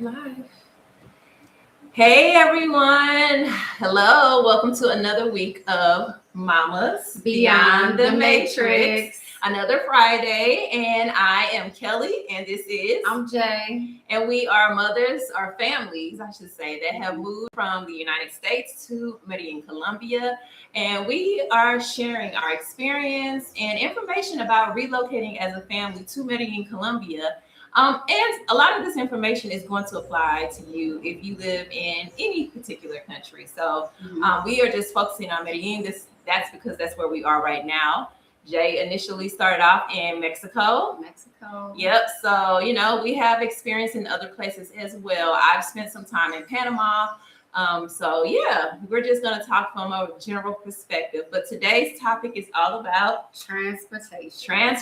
Live. Hey everyone. Hello. Welcome to another week of Mamas Beyond the Matrix. Another Friday. And I am Kelly and this is I'm Jay. And we are mothers, or families, I should say, that have moved from the United States to Medellín Colombia. And we are sharing our experience and information about relocating as a family to Medellín Colombia. And a lot of this information is going to apply to you if you live in any particular country. So we are just focusing on Medellin. That's because that's where we are right now. Jay initially started off in Mexico. Yep. So, we have experience in other places as well. I've spent some time in Panama. We're just going to talk from a general perspective. But today's topic is all about transportation.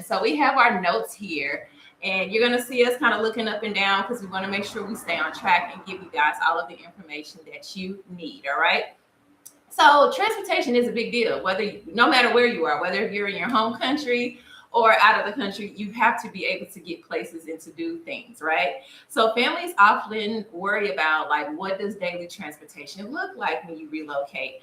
So we have our notes here, and you're going to see us kind of looking up and down because we want to make sure we stay on track and give you guys all of the information that you need. All right. So transportation is a big deal, no matter where you are, whether you're in your home country or out of the country, you have to be able to get places and to do things, right? So families often worry about, what does daily transportation look like when you relocate?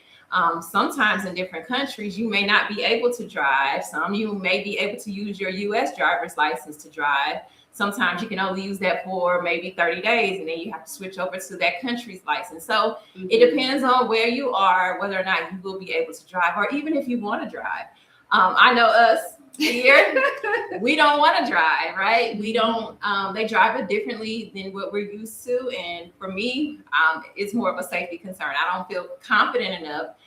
Sometimes in different countries, you may not be able to drive. Some you may be able to use your U.S. driver's license to drive. Sometimes you can only use that for maybe 30 days, and then you have to switch over to that country's license. So it depends on where you are, whether or not you will be able to drive, or even if you want to drive. I know us here, we don't want to drive, right? We don't, they drive it differently than what we're used to. And for me, it's more of a safety concern. I don't feel confident enough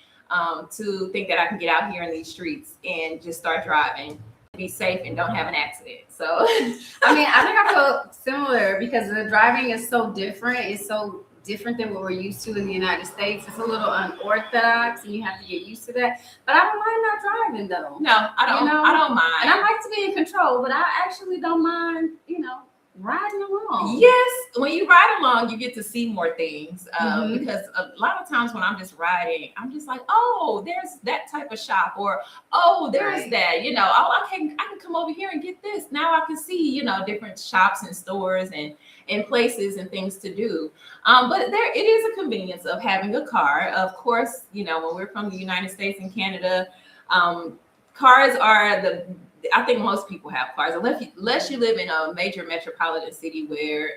to think that I can get out here in these streets and just start driving, be safe and don't have an accident. So I think I feel similar because the driving is so different. It's so different than what we're used to in the United States. It's a little unorthodox and you have to get used to that. But I don't mind not driving though. No, I don't mind. And I like to be in control, but I actually don't mind, riding along. Yes, when you ride along, you get to see more things because a lot of times when I'm just riding, I'm just like, oh, there's that type of shop, or oh, there's that, I can come over here and get this. Now I can see, different shops and stores and places and things to do. But it is a convenience of having a car. Of course, when we're from the United States and Canada, cars are I think most people have cars, unless you live in a major metropolitan city where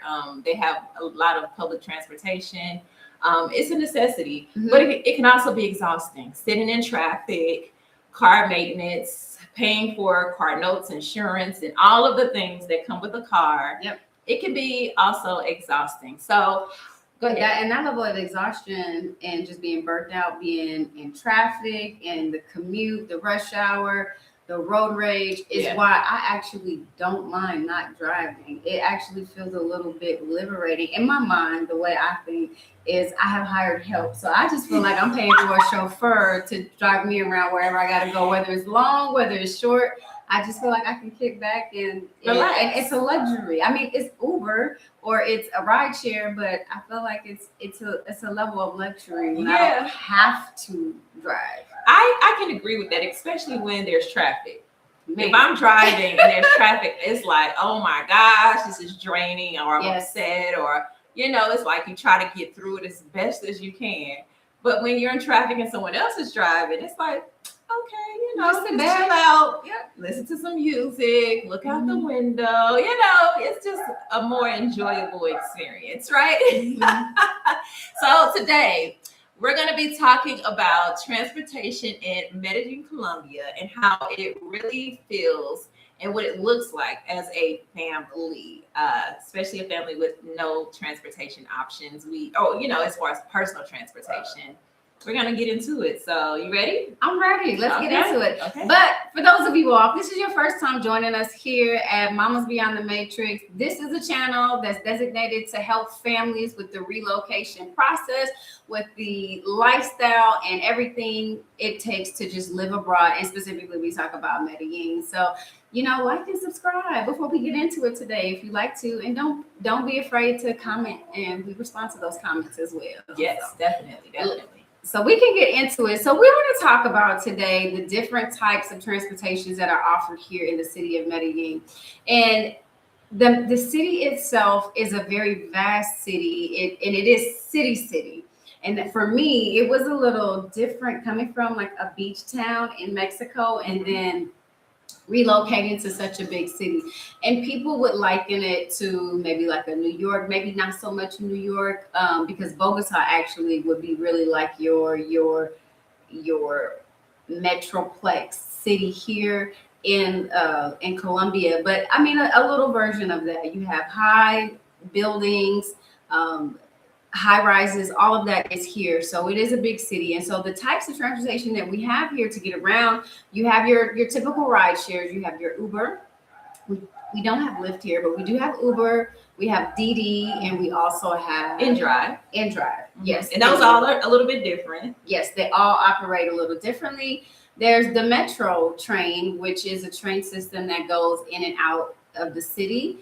they have a lot of public transportation. It's a necessity, but it can also be exhausting. Sitting in traffic, car maintenance, paying for car notes, insurance, and all of the things that come with a car. Yep. It can be also exhausting. So go ahead. And that level of exhaustion and just being burnt out, being in traffic and the commute, the rush hour, the road rage is why I actually don't mind not driving. It actually feels a little bit liberating. In my mind, the way I think is I have hired help. So I just feel like I'm paying for a chauffeur to drive me around wherever I got to go, whether it's long, whether it's short. I just feel like I can kick back and it's a luxury. I mean, it's Uber or it's a ride share, but I feel like it's a level of luxury when I don't have to drive. I can agree with that, especially when there's traffic. If I'm driving and there's traffic, it's like, oh my gosh, this is draining, or I'm upset, or it's like you try to get through it as best as you can. But when you're in traffic and someone else is driving, it's like, okay, chill out, listen to some music, look out the window, it's just a more enjoyable experience, right? So today we're going to be talking about transportation in Medellín Colombia and how it really feels and what it looks like as a family, especially a family with no transportation options. As far as personal transportation. We're going to get into it. So you ready? I'm ready. Let's get into it. Okay. But for those of you all, if this is your first time joining us here at Mamas Beyond the Matrix, this is a channel that's designated to help families with the relocation process, with the lifestyle and everything it takes to just live abroad. And specifically, we talk about Medellin. So, like and subscribe before we get into it today if you like to. And don't be afraid to comment, and we respond to those comments as well. Yes, so, definitely. So we can get into it. So we want to talk about today the different types of transportations that are offered here in the city of Medellin. And The city itself is a very vast city, and it is city. And for me, it was a little different coming from like a beach town in Mexico, and then relocating to such a big city. And people would liken it to maybe like a New York, maybe not so much New York, because Bogota actually would be really like your metroplex city here in Colombia. But I mean, a little version of that. You have high buildings, um, high rises, all of that is here. So it is a big city. And so the types of transportation that we have here to get around, you have your typical ride shares, you have your Uber. We, we don't have Lyft here, but we do have Uber, we have DD, and we also have InDrive. Yes. And those all are a little bit different. Yes, they all operate a little differently. There's the Metro train, which is a train system that goes in and out of the city.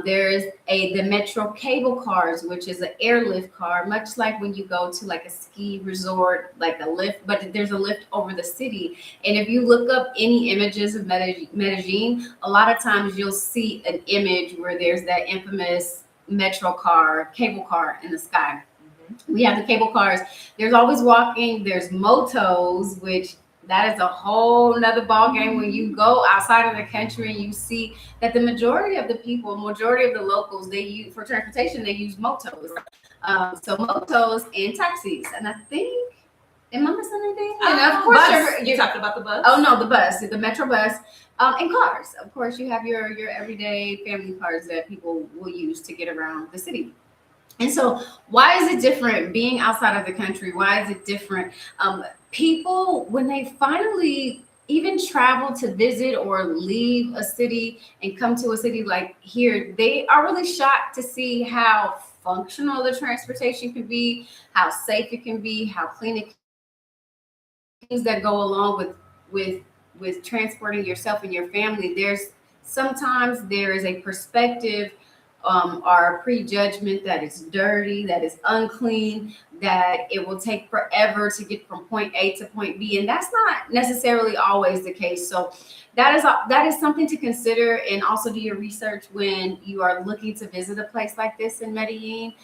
There's the MetroCable cars, which is an airlift car, much like when you go to like a ski resort, like a lift, but there's a lift over the city. And if you look up any images of Medellin, a lot of times you'll see an image where there's that infamous cable car in the sky. We have the cable cars. There's always walking. There's motos, which that is a whole nother ball game when you go outside of the country and you see that the majority of the locals, they use for transportation, they use motos. So motos and taxis. And I think, am I missing anything? And of course, you talked about the bus. Oh no, the bus, the Metro bus, and cars. Of course, you have your everyday family cars that people will use to get around the city. And so, why is it different being outside of the country? Why is it different? People, when they finally even travel to visit or leave a city and come to a city like here, they are really shocked to see how functional the transportation can be, how safe it can be, how clean it can be, things that go along with transporting yourself and your family. Sometimes there is a perspective or a prejudgment that it's dirty, that it's unclean, that it will take forever to get from point A to point B, and that's not necessarily always the case. So that is something to consider, and also do your research when you are looking to visit a place like this in Medellin.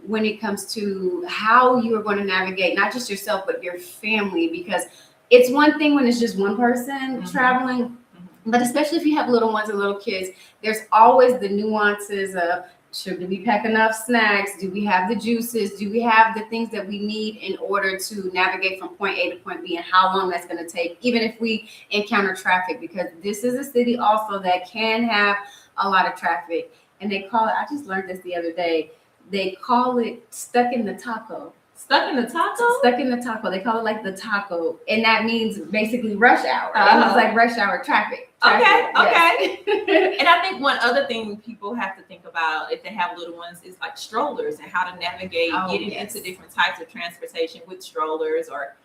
When it comes to how you are going to navigate not just yourself but your family, because it's one thing when it's just one person traveling. But especially if you have little ones and little kids, there's always the nuances of, should we pack enough snacks? Do we have the juices? Do we have the things that we need in order to navigate from point A to point B, and how long that's going to take, even if we encounter traffic? Because this is a city also that can have a lot of traffic. And they call it, I just learned this the other day, they call it stuck in the taco. Stuck in the taco? Stuck in the taco. They call it like the taco. And that means basically rush hour. It's like rush hour traffic. Okay. Yes. And I think one other thing people have to think about if they have little ones is like strollers and how to navigate getting into different types of transportation with strollers or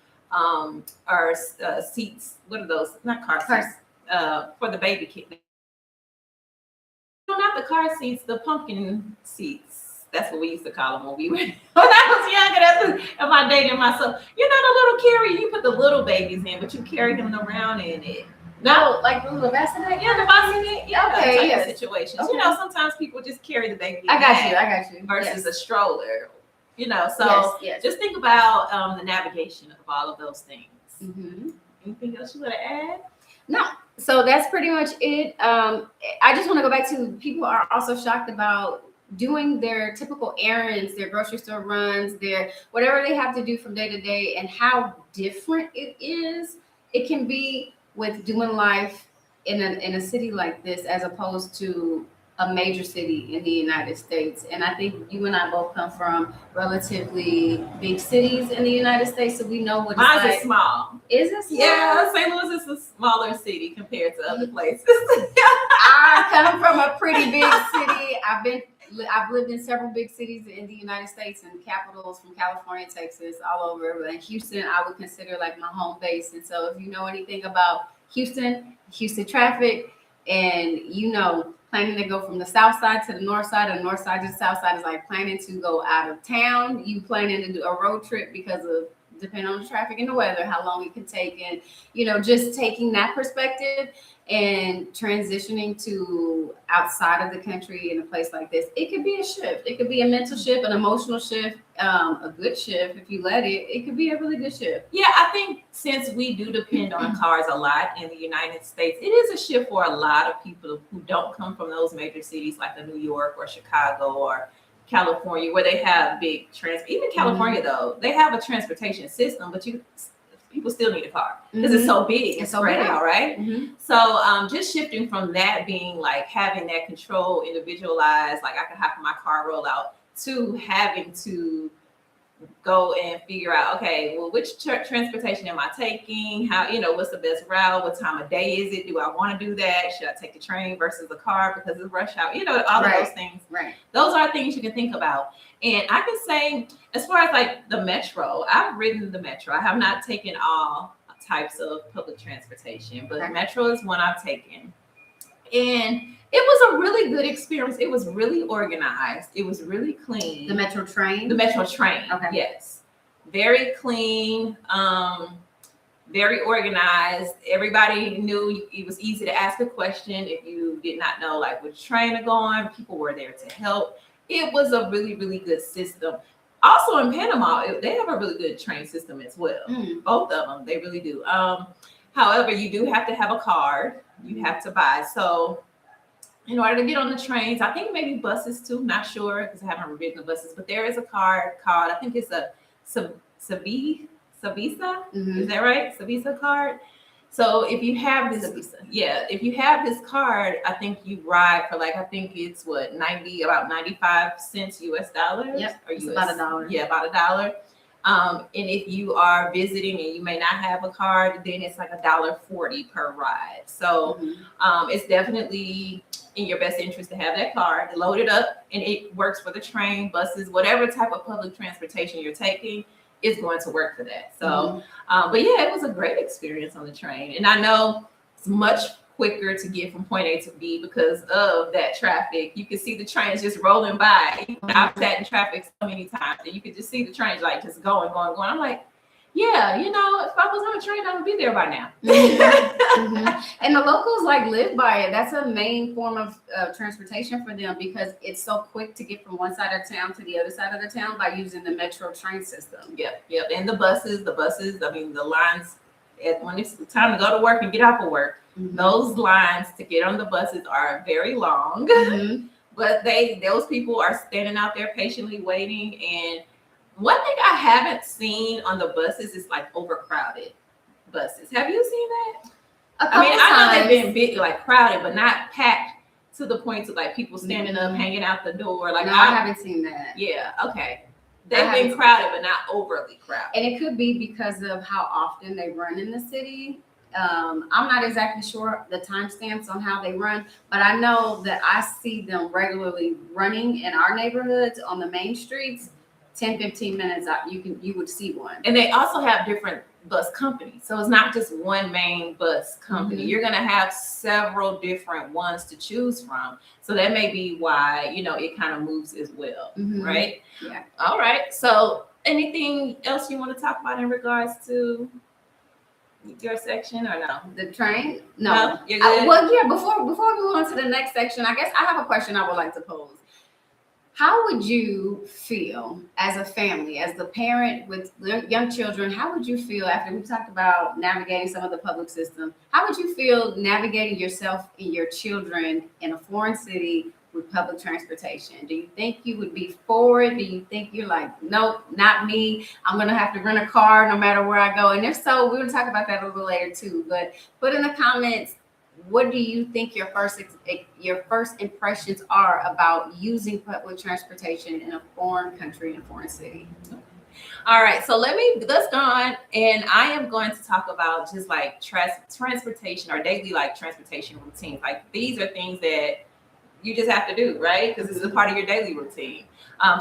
seats. What are those? Not car seats. For the baby kid. No, not the car seats, the pumpkin seats. That's what we used to call them when I was younger. That's my dating myself. You know, the little carrier, you put the little babies in, but you carry them around in it. No, like the little bassinet? Yeah, the bassinet. Yeah, okay, type of situations. Okay. You know, sometimes people just carry the baby. I got you. Versus a stroller. You know, so just think about the navigation of all of those things. Mm-hmm. Anything else you want to add? No. So that's pretty much it. I just want to go back to, people are also shocked about doing their typical errands, their grocery store runs, their whatever they have to do from day to day, and how different it can be with doing life in a city like this as opposed to a major city in the United States. And I think you and I both come from relatively big cities in the United States, so we know what it's like. Mine's small. Is it small? Yeah, St. Louis is a smaller city compared to other places. I come from a pretty big city. I've lived in several big cities in the United States and capitals from California, Texas, all over. And Houston, I would consider like my home base. And so if you know anything about Houston traffic, and you know, planning to go from the south side to the north side, and north side to the south side is like planning to go out of town. You planning to do a road trip because of, depending on the traffic and the weather, how long it can take. And, you know, just taking that perspective, And transitioning to outside of the country in a place like this, it could be a shift. It could be a mental shift, an emotional shift, a good shift if you let it. It could be a really good shift. Yeah, I think since we do depend on cars a lot in the United States, it is a shift for a lot of people who don't come from those major cities like New York or Chicago or California, where they have big even California though, they have a transportation system, but people still need a car because it's so big, it's spread out, right? So just shifting from that being like having that control, individualized, like I can hop in my car, roll out, to having to go and figure out, okay, well, which transportation am I taking? How, what's the best route? What time of day is it? Do I want to do that? Should I take the train versus the car because it's rush hour? All of those things. Right. Those are things you can think about. And I can say, as far as like the Metro, I've ridden the Metro. I have not taken all types of public transportation, but Metro is one I've taken. And it was a really good experience. It was really organized. It was really clean. The Metro train? The Metro train. Okay. Yes. Very clean, very organized. Everybody knew it was easy to ask a question if you did not know like which train to go on. People were there to help. It was a really, really good system. Also in Panama, they have a really good train system as well. Both of them, they really do. However, you do have to have a card. You have to buy. So in order to get on the trains, I think maybe buses too, not sure because I haven't ridden the buses, but there is a card called, I think it's a Savisa. Is that right? Savisa card. So if you have this, if you have this card, I think you ride for like, I think it's about 95 cents US dollars. Yep, or it's about $1. Yeah, about $1. And if you are visiting and you may not have a card, then it's like $1.40 per ride. So it's definitely in your best interest to have that card, load it up, and it works for the train, buses, whatever type of public transportation you're taking is going to work for that. So, but yeah, it was a great experience on the train. And I know it's much quicker to get from point A to B because of that traffic. You can see the trains just rolling by. I've sat in traffic so many times and you could just see the trains like just going. I'm like, yeah, if I was on a train, I would be there by now. And the locals like live by it. That's a main form of transportation for them because it's so quick to get from one side of town to the other side of the town by using the Metro train system. Yep. And the buses, I mean, the lines, when it's time to go to work and get off of work, those lines to get on the buses are very long, but those people are standing out there patiently waiting. And one thing I haven't seen on the buses is like overcrowded buses. Have you seen that? I know they've been big, like crowded, but not packed to the point to like people standing up, hanging out the door. Like no, I haven't seen that. Yeah, okay. They've been crowded, but not overly crowded. And it could be because of how often they run in the city. I'm not exactly sure the timestamps on how they run, but I know that I see them regularly running in our neighborhoods on the main streets. 10, 15 minutes out, you would see one. And they also have different bus companies. So it's not just one main bus company. You're going to have several different ones to choose from. So that may be why, it kind of moves as well, right? Yeah. All right. So anything else you want to talk about in regards to your section or no? The train? No. You're good? Before we move on to the next section, I guess I have a question I would like to pose. How would you feel as a family, as the parent with young children? How would you feel after we talked about navigating some of the public system? How would you feel navigating yourself and your children in a foreign city with public transportation? Do you think you would be for it? Do you think you're like, nope, not me. I'm going to have to rent a car no matter where I go? And if so, we're going to talk about that a little later too. But put in the comments, what do you think your first impressions are about using public transportation in a foreign country, in a foreign city? All right, so let's go on, and I am going to talk about just like transportation or daily like transportation routines. Like these are things that you just have to do, right? Because this is a part of your daily routine.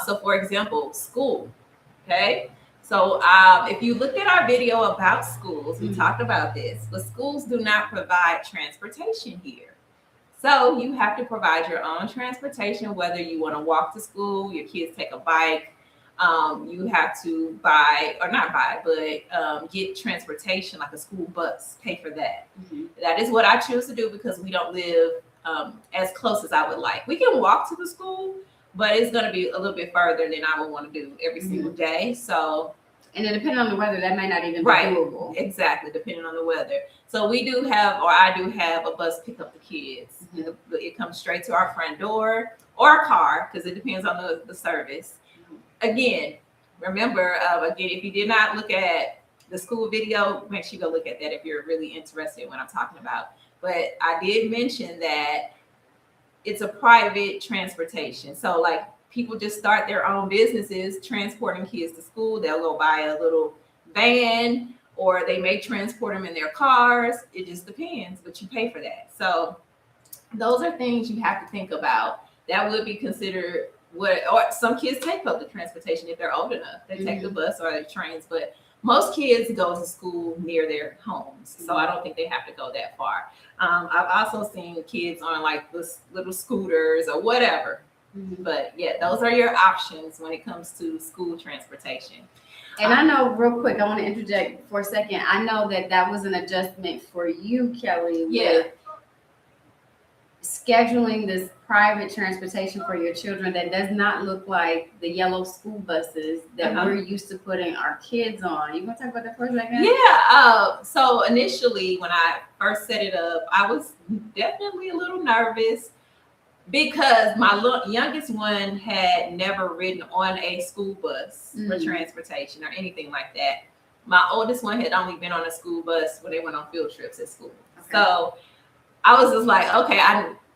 So for example, school, okay? So if you looked at our video about schools, we talked about this, but schools do not provide transportation here. So you have to provide your own transportation, whether you want to walk to school, your kids take a bike, you have to buy, or not buy, but get transportation like a school bus, pay for that. That is what I choose to do because we don't live as close as I would like. We can walk to the school, but it's going to be a little bit further than I would want to do every single day. So, and then depending on the weather, that may not even be doable. Exactly, depending on the weather. So we do have, or I do have, a bus pick up the kids. It comes straight to our front door, or a car, because it depends on the service. Again, remember, again, if you did not look at the school video, make sure you go look at that if you're really interested in what I'm talking about. But I did mention that it's a private transportation. So like people just start their own businesses transporting kids to school. They'll go buy a little van, or they may transport them in their cars. It just depends, but you pay for that. So those are things you have to think about. That would be considered or some kids take public transportation if they're old enough. They take the bus or the trains, but most kids go to school near their homes. So I don't think they have to go that far. I've also seen kids on like this little scooters or whatever. But yeah, those are your options when it comes to school transportation. And I know, real quick, I want to interject for a second. I know that was an adjustment for you, Kelly, with scheduling this private transportation for your children that does not look like the yellow school buses that we're used to putting our kids on. You want to talk about that for a second? Yeah. So initially, when I first set it up, I was definitely a little nervous because my youngest one had never ridden on a school bus for transportation or anything like that. My oldest one had only been on a school bus when they went on field trips at school. Okay. So I was just like, okay,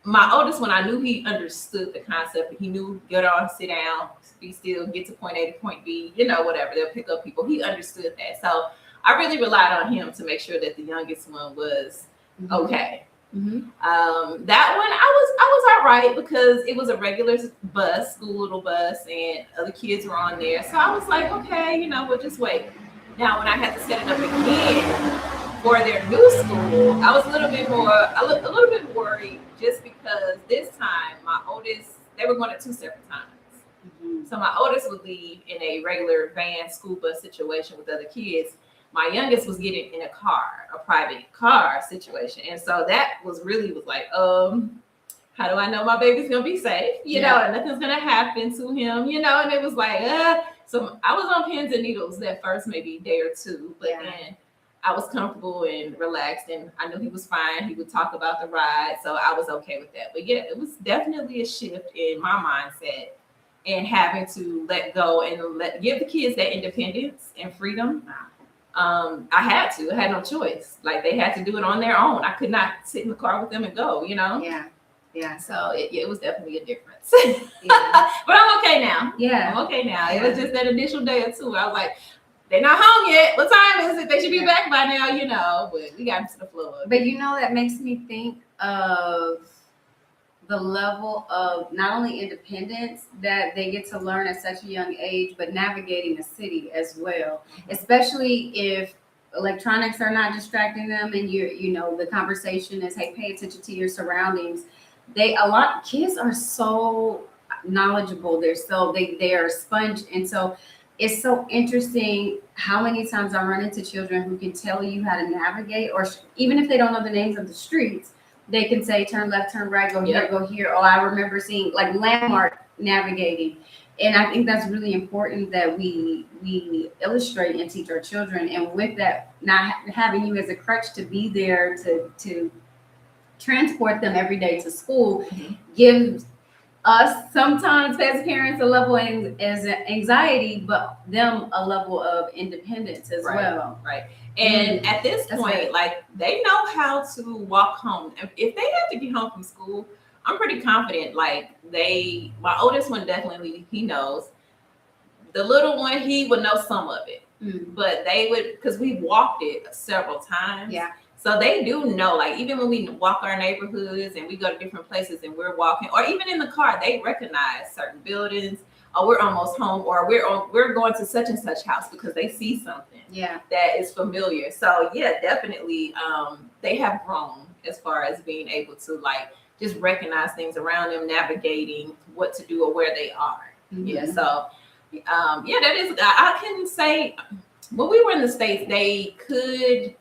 my oldest one, I knew he understood the concept. He knew get on, sit down, be still, get to point A to point B, whatever. They'll pick up people. He understood that. So I really relied on him to make sure that the youngest one was okay. That one, I was all right because it was a regular bus, school little bus, and other kids were on there. So I was like, okay, we'll just wait. Now, when I had to set it up again for their new school, I was a little bit worried just because this time my oldest, they were going at 2 separate times. So my oldest would leave in a regular van school bus situation with other kids. My youngest was getting in a private car situation. And so that was like, how do I know my baby's going to be safe? And nothing's going to happen to him, and it was like, so I was on pins and needles that first maybe day or two, but then I was comfortable and relaxed, and I knew he was fine. He would talk about the ride, so I was okay with that. But yeah, it was definitely a shift in my mindset and having to let go and give the kids that independence and freedom. I had no choice. Like they had to do it on their own. I could not sit in the car with them and go, Yeah. So it was definitely a difference. But I'm okay now. Yeah. I'm okay now. It was just that initial day or two. I was like, they're not home yet. What time is it? They should be back by now, but we got into the flow. But that makes me think of the level of not only independence that they get to learn at such a young age, but navigating a city as well, especially if electronics are not distracting them and the conversation is, hey, pay attention to your surroundings. Kids are so knowledgeable. They are a sponge. And so it's so interesting how many times I run into children who can tell you how to navigate, or even if they don't know the names of the streets, they can say, turn left, turn right, go here, go here. Oh, I remember seeing like landmark navigating. And I think that's really important that we illustrate and teach our children. And with that, not having you as a crutch to be there to transport them every day to school gives us sometimes as parents a level of anxiety, but them a level of independence as well. Right. And at this point, like they know how to walk home. If they have to get home from school, I'm pretty confident. Like my oldest one definitely, he knows. The little one, he would know some of it, but they would, because we walked it several times. Yeah. So they do know, like even when we walk our neighborhoods and we go to different places and we're walking, or even in the car, they recognize certain buildings. Or we're almost home, or we're going to such and such house because they see something that is familiar. So yeah, definitely they have grown as far as being able to like just recognize things around them, navigating what to do or where they are. Yeah. So That is. I can say when we were in the States, they could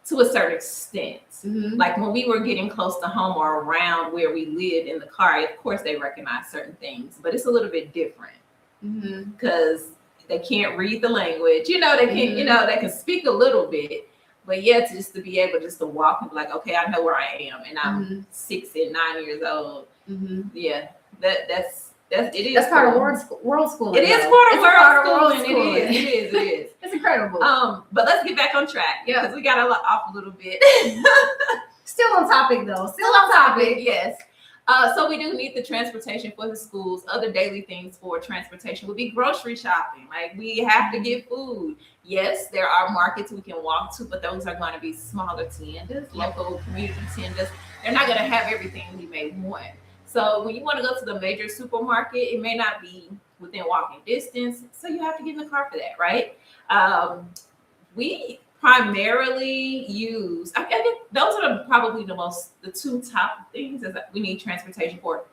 to a certain extent. Like when we were getting close to home or around where we lived in the car, of course they recognize certain things, but it's a little bit different because they can't read the language. They can, they can speak a little bit, but just to be able just to walk and be like, okay, I know where I am, and I'm 6 and 9 years old. Yeah, that's it is. That's part of world school. It is part of world schooling. It is. It's incredible. But let's get back on track because we got off a little bit. Still on topic though. Still on topic. Yes. So we do need the transportation for the schools. Other daily things for transportation would be grocery shopping. Like we have to get food. Yes, there are markets we can walk to, but those are going to be smaller tiendas, local community tiendas. They're not going to have everything we may want. So when you want to go to the major supermarket, it may not be within walking distance. So you have to get in the car for that, right? We primarily use, I think those are probably the two top things that we need transportation for.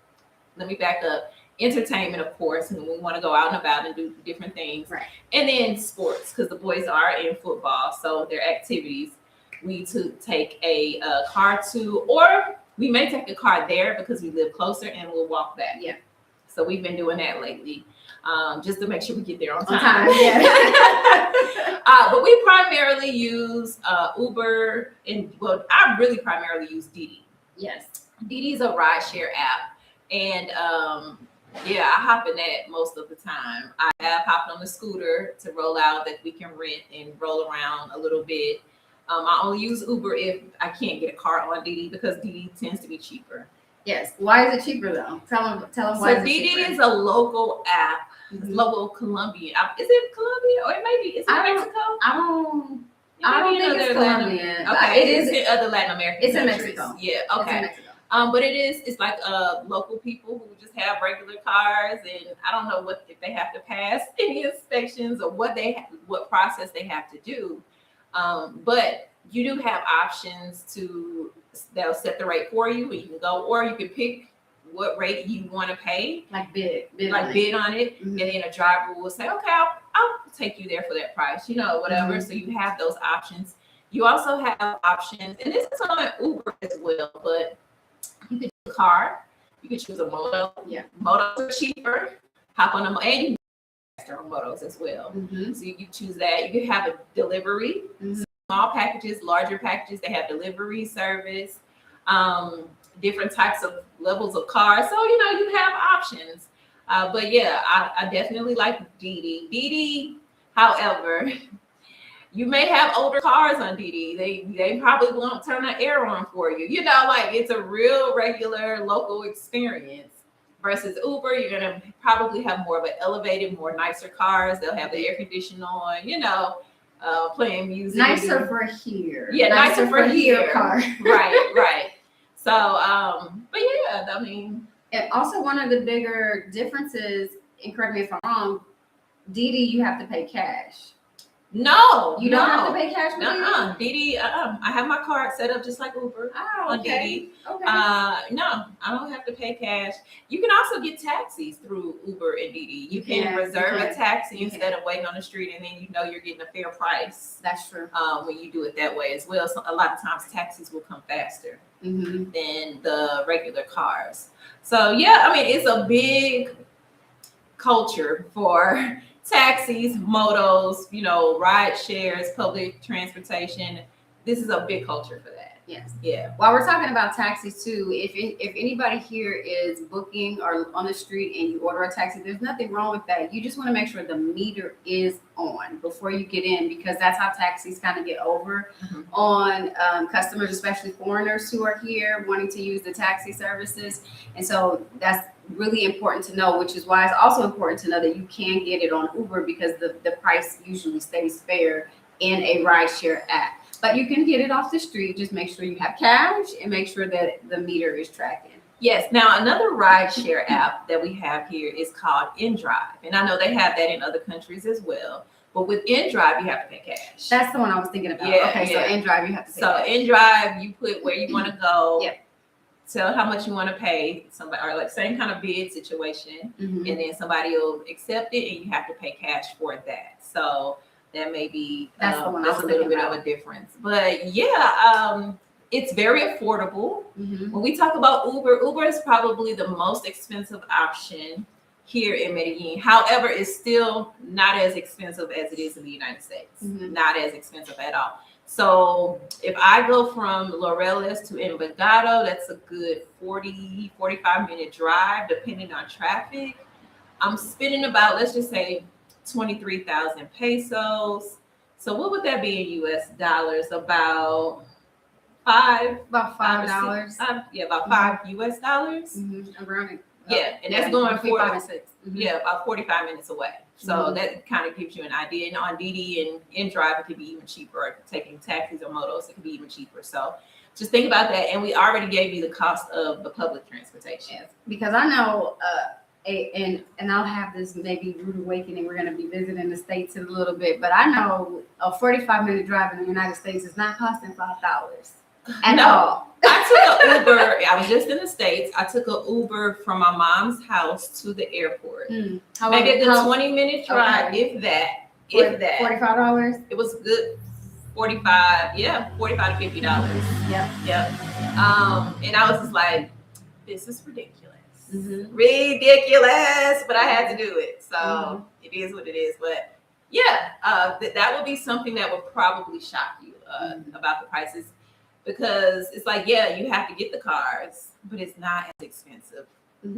Let me back up. Entertainment, of course, and we want to go out and about and do different things. Right. And then sports, because the boys are in football. So their activities, we need to take a car to, or we may take a car there because we live closer and we'll walk back. Yeah. So we've been doing that lately, just to make sure we get there on time. But we primarily use Uber, I really primarily use Didi. Yes. Didi is a rideshare app, and I hop in that most of the time. I have hopped on the scooter to roll out that we can rent and roll around a little bit. I only use Uber if I can't get a car on Didi because Didi tends to be cheaper. Yes. Why is it cheaper though? Tell them why. So Didi is a local app, local Colombian app. Is it Colombia or is it Mexico? I don't think it's Colombian. Okay, it is in other Latin American countries. It's in Mexico. Yeah, okay. It's in Mexico. But it's like local people who just have regular cars, and I don't know if they have to pass any inspections or what process they have to do. But you do have options that'll set the rate for you, and you can go, or you can pick what rate you want to pay. Like bid on it. And then a driver will say, okay, I'll take you there for that price, whatever. So you have those options. You also have options, and this is on Uber as well, but you could choose a car, you could choose a moto. Yeah. Motos are cheaper. Hop on and you can faster on motos as well. So you can choose that. You can have a delivery. Small packages, larger packages, they have delivery service, different types of levels of cars. So, you have options. But I definitely like Didi. Didi, however, you may have older cars on Didi. They probably won't turn the air on for you. It's a real regular local experience. Versus Uber, you're gonna probably have more of an elevated, more nicer cars. They'll have the air conditioner on, playing music. Nicer for here. Yeah, nicer for here. Car. Right. So, And also one of the bigger differences, and correct me if I'm wrong, Didi, you have to pay cash. No, you don't have to pay cash. No, Didi. I have my card set up just like Uber on Didi. Okay. No, I don't have to pay cash. You can also get taxis through Uber and Didi. You can reserve a taxi instead of waiting on the street, and then you're getting a fair price. That's true. When you do it that way as well. So a lot of times taxis will come faster than the regular cars. So it's a big culture for taxis, motos, ride shares, public transportation. This is a big culture for that. Yes. Yeah. While we're talking about taxis too, if anybody here is booking or on the street and you order a taxi, there's nothing wrong with that. You just want to make sure the meter is on before you get in, because that's how taxis kind of get over on customers, especially foreigners who are here wanting to use the taxi services. And so that's really important to know, which is why it's also important to know that you can get it on Uber, because the price usually stays fair in a rideshare app. But you can get it off the street. Just make sure you have cash and make sure that the meter is tracking. Yes. Now, another rideshare app that we have here is called InDrive. And I know they have that in other countries as well. But with InDrive, you have to pay cash. That's the one I was thinking about. Yeah, okay, so InDrive, you have to pay cash. So InDrive, you put where you want to go tell how much you want to pay somebody, or like same kind of bid situation, Mhm. and then somebody will accept it, and you have to pay cash for that. So that may be That's the one I that's was a little thinking bit about. of a difference. But yeah, it's very affordable. Mhm. When we talk about Uber is probably the most expensive option here in Medellin. However, it's still not as expensive as it is in the United States. Mhm. Not as expensive at all. So if I go from Laureles to Envigado, that's a good 45 minute drive, depending on traffic. I'm spending about, let's just say, 23,000 pesos. So what would that be in US dollars? About About $5. yeah, about $5 US. Around it. Yeah, and that's going between 5 for, and 6. yeah, about 45 minutes away. So that kind of gives you an idea. And on DD and InDrive, it could be even cheaper. Or taking taxis or motos, it could be even cheaper. So just think about that. And we already gave you the cost of the public transportation. Yes, because I know, and I'll have this maybe rude awakening. We're going to be visiting the States in a little bit, but I know a 45-minute drive in the United States is not costing $5 at all. I took an Uber. I was just in the States. I took an Uber from my mom's house to the airport. Maybe a good 20-minute drive, okay. if that. $45. It was good. 45, yeah, $45 to $50. Yep. And I was just like, this is ridiculous. Ridiculous, but I had to do it. So it is what it is. But yeah, that would be something that would probably shock you about the prices, because it's like, yeah, you have to get the cars, but it's not as expensive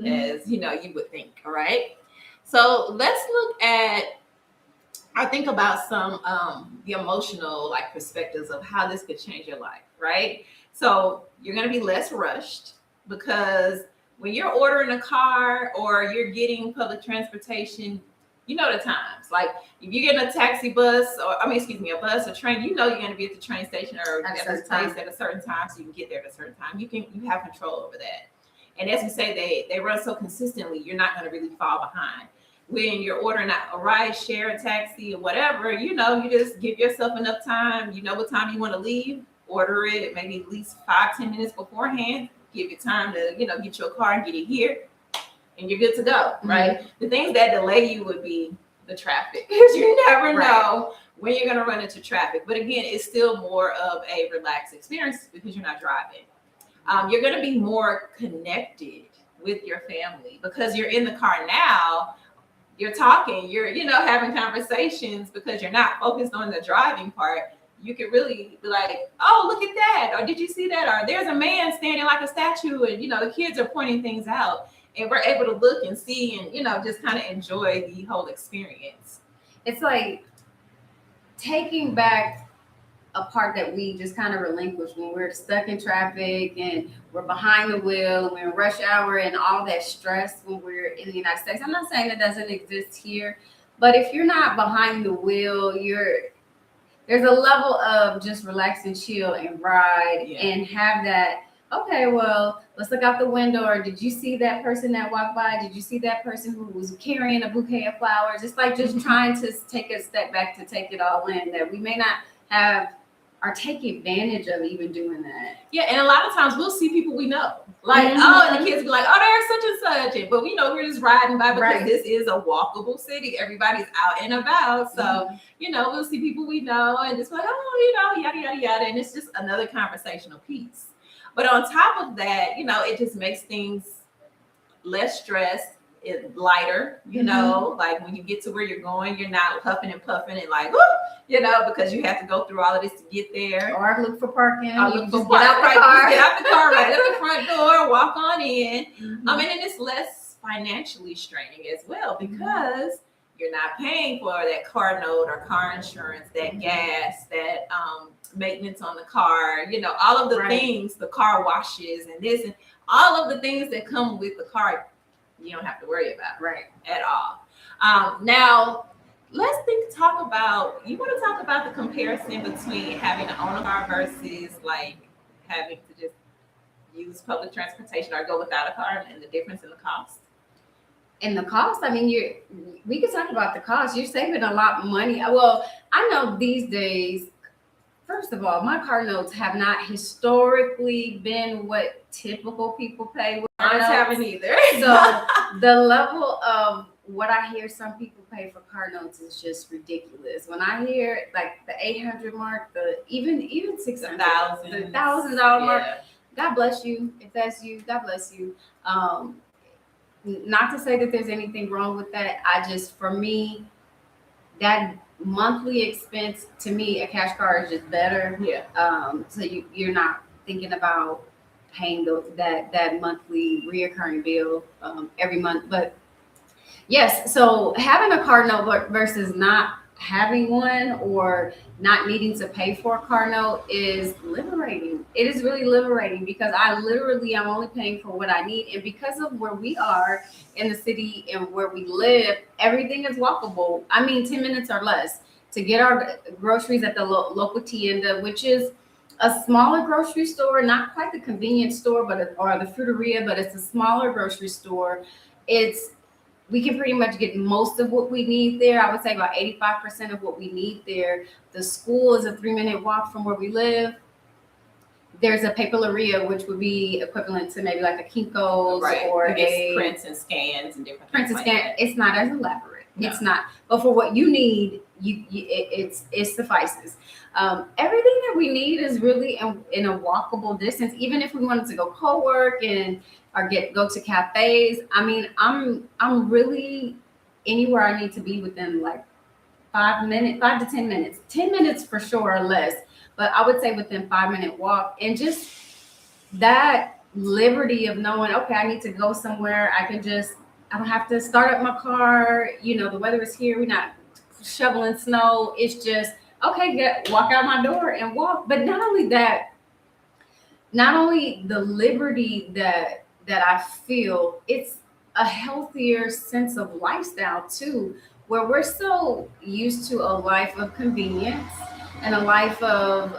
as you would think. All right. So let's look at, I think about some the emotional like perspectives of how this could change your life, right? So you're going to be less rushed, because when you're ordering a car or you're getting public transportation, you know the times. Like if you're getting a taxi bus, or a bus or train, you're going to be at the train station or at this place at a certain time, so you can get there at a certain time. You have control over that. And as we say, they run so consistently, you're not going to really fall behind. When you're ordering a ride, share, a taxi, or whatever, you just give yourself enough time. You know what time you want to leave. Order it maybe at least 5-10 minutes beforehand. Give you time to get your car and get it here, and you're good to go. Right. The things that delay you would be the traffic, because you never know when you're going to run into traffic. But again, it's still more of a relaxed experience because you're not driving. You're going to be more connected with your family because you're in the car now. You're talking, you're having conversations, because you're not focused on the driving part. You could really be like, oh, look at that, or did you see that, or there's a man standing like a statue, and the kids are pointing things out, and we're able to look and see and just kind of enjoy the whole experience. It's like taking back a part that we just kind of relinquished when we're stuck in traffic and we're behind the wheel and we're in rush hour and all that stress when we're in the United States. I'm not saying that doesn't exist here, but if you're not behind the wheel, there's a level of just relax and chill and ride and have that, okay, well, let's look out the window, or did you see that person that walked by? Did you see that person who was carrying a bouquet of flowers? It's like just trying to take a step back to take it all in, that we may not have or take advantage of even doing that. Yeah, and a lot of times we'll see people we know. Like, oh, and the kids be like, oh, there's such and such. But we're just riding by because this is a walkable city. Everybody's out and about. So, we'll see people we know and just like, oh, yada, yada, yada. And it's just another conversational piece. But on top of that, it just makes things less stressed. It's lighter, like when you get to where you're going, you're not huffing and puffing and like, because you have to go through all of this to get there. Or look for parking. Get out the car right at the front door, walk on in. And then it's less financially straining as well, because you're not paying for that car note or car insurance, that gas, that maintenance on the car, all of the things, the car washes and this and all of the things that come with the car. You don't have to worry about at all. Now, let's talk about the comparison between having to own a car versus like having to just use public transportation or go without a car, and the difference in the cost. And the cost, I mean, we could talk about the cost. You're saving a lot of money. Well, I know these days First of all, my car notes have not historically been what typical people pay with car Ours notes. haven't either. So the level of what I hear some people pay for car notes is just ridiculous. When I hear like the 800 mark, the even $600, the $1,000 mark, God bless you. If that's you, God bless you. Not to say that there's anything wrong with that. For me, that monthly expense, to me, a cash car is just better. So you're not thinking about paying that monthly reoccurring bill every month. But yes, so having a car note versus not having one or not needing to pay for a car note is liberating. It is really liberating because I'm only paying for what I need. And because of where we are in the city and where we live, everything is walkable. I mean, 10 minutes or less to get our groceries at the local tienda, which is a smaller grocery store, not quite the convenience store, or the fruiteria, but it's a smaller grocery store. We can pretty much get most of what we need there. I would say about 85% of what we need there. The school is a 3-minute walk from where we live. There's a papeleria, which would be equivalent to maybe like a Kinko's or a prints and scans and different prints and things. Like it's not as elaborate. No. It's not. But for what you need, it suffices. Everything that we need is really in a walkable distance. Even if we wanted to go co-work or go to cafes, I mean, I'm really anywhere I need to be within like 5 to 10 minutes. 10 minutes for sure or less, but I would say within 5-minute walk. And just that liberty of knowing, okay, I need to go somewhere. I don't have to start up my car. The weather is here. We're not shoveling snow. It's just, okay, walk out my door and walk. But not only the liberty that I feel, it's a healthier sense of lifestyle too, where we're so used to a life of convenience and a life of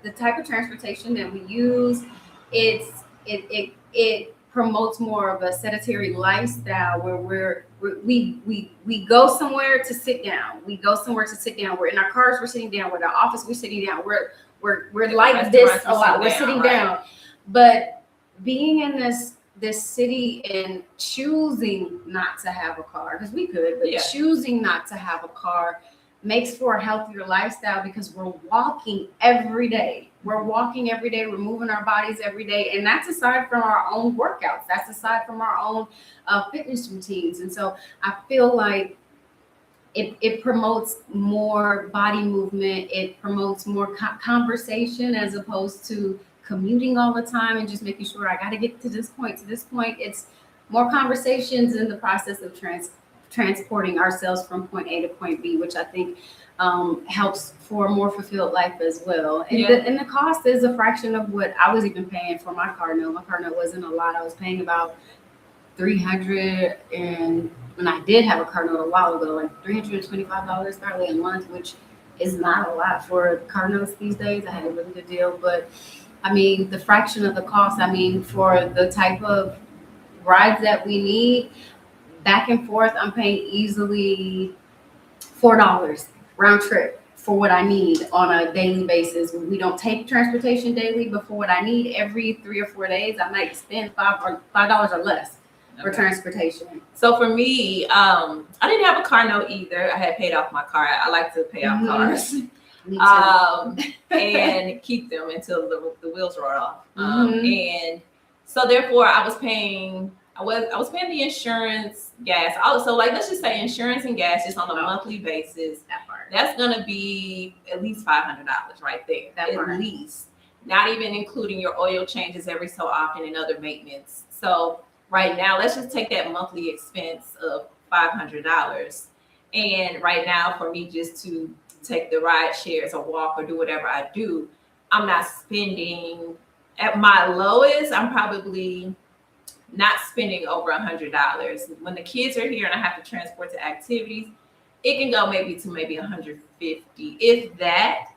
the type of transportation that we use. It promotes more of a sedentary lifestyle where we go somewhere to sit down. We're in our cars, we're sitting down. We're in our office, we're sitting down. We're like this a lot. We're sitting down. But being in this city and choosing not to have a car, because we could, but choosing not to have a car makes for a healthier lifestyle because we're walking every day. We're moving our bodies every day. And that's aside from our own workouts. That's aside from our own fitness routines. And so I feel like it promotes more body movement. It promotes more conversation as opposed to commuting all the time and just making sure I got to get to this point. It's more conversations in the process of transporting ourselves from point A to point B, which I think helps for a more fulfilled life as well. And the cost is a fraction of what I was even paying for my car note. My car note wasn't a lot. I was paying about $300, and when I did have a car note a while ago, like $325 probably a month, which is not a lot for car notes these days. I had a really good deal, but I mean, the fraction of the cost, for the type of rides that we need, back and forth, I'm paying easily $4 round trip for what I need on a daily basis. We don't take transportation daily, but for what I need every 3 or 4 days, I might spend $5 or less for transportation. So for me, I didn't have a car note either. I had paid off my car. I like to pay off cars. And keep them until the wheels roll off. And so therefore I was paying the insurance, gas. Also, like, let's just say insurance and gas just on a monthly basis. That's gonna be at least $500 right there. At least. Not even including your oil changes every so often and other maintenance. So right now, let's just take that monthly expense of $500. And right now, for me just to take the ride shares or walk or do whatever I do, I'm not spending, at my lowest, I'm probably not spending over $100. When the kids are here and I have to transport to activities, it can go maybe to $150, if that,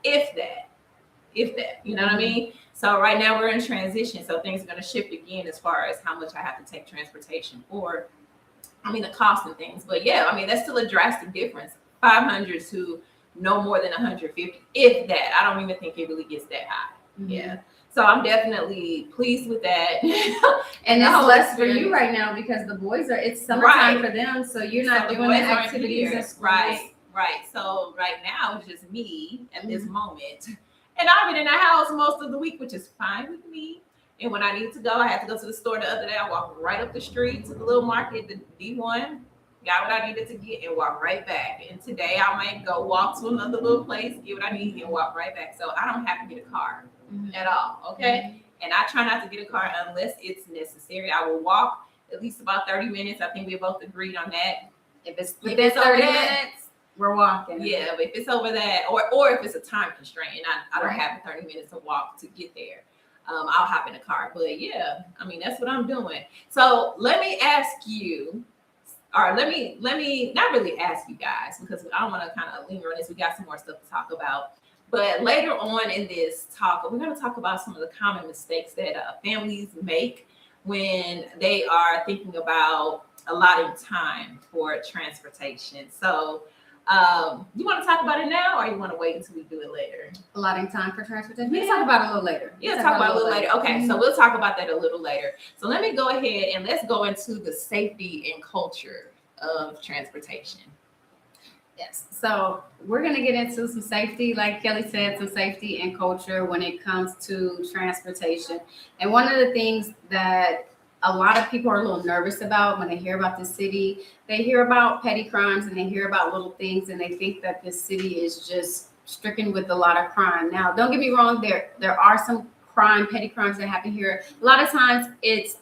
you know what I mean? So right now we're in transition. So things are going to shift again as far as how much I have to take transportation the cost and things. But yeah, that's still a drastic difference. $500 to no more than 150, if that. I don't even think it really gets that high. Mm-hmm. Yeah. So I'm definitely pleased with that. And it's less for you right now because the boys it's summertime for them. So you're not doing the activities at school. Right. So right now it's just me at this moment. And I've been in the house most of the week, which is fine with me. And when I need to go, I had to go to the store the other day. I walked right up the street to the little market, the D1, got what I needed to get, and walk right back. And today I might go walk to another little place, get what I need, and walk right back. So I don't have to get a car at all, okay? And I try not to get a car unless it's necessary. I will walk at least about 30 minutes. I think we both agreed on that. If it's within 30 minutes, we're walking. Yeah, but if it's over that, or if it's a time constraint and I don't have 30 minutes to walk to get there, I'll hop in the car. But yeah, I mean, that's what I'm doing. So let me ask you, or let me not really ask you guys, because I don't want to kind of linger on this. We got some more stuff to talk about. But later on in this talk, we're going to talk about some of the common mistakes that families make when they are thinking about allotting time for transportation. So you want to talk about it now, or you want to wait until we do it later? Allotting time for transportation? We'll talk about it a little later. Yeah, talk about it a little later. Okay, so we'll talk about that a little later. So let me go ahead and let's go into the safety and culture of transportation. Yes. So we're going to get into some safety, like Kelly said, some safety and culture when it comes to transportation. And one of the things that a lot of people are a little nervous about when they hear about the city, they hear about petty crimes and they hear about little things and they think that the city is just stricken with a lot of crime. Now, don't get me wrong, there are some petty crimes that happen here. A lot of times it's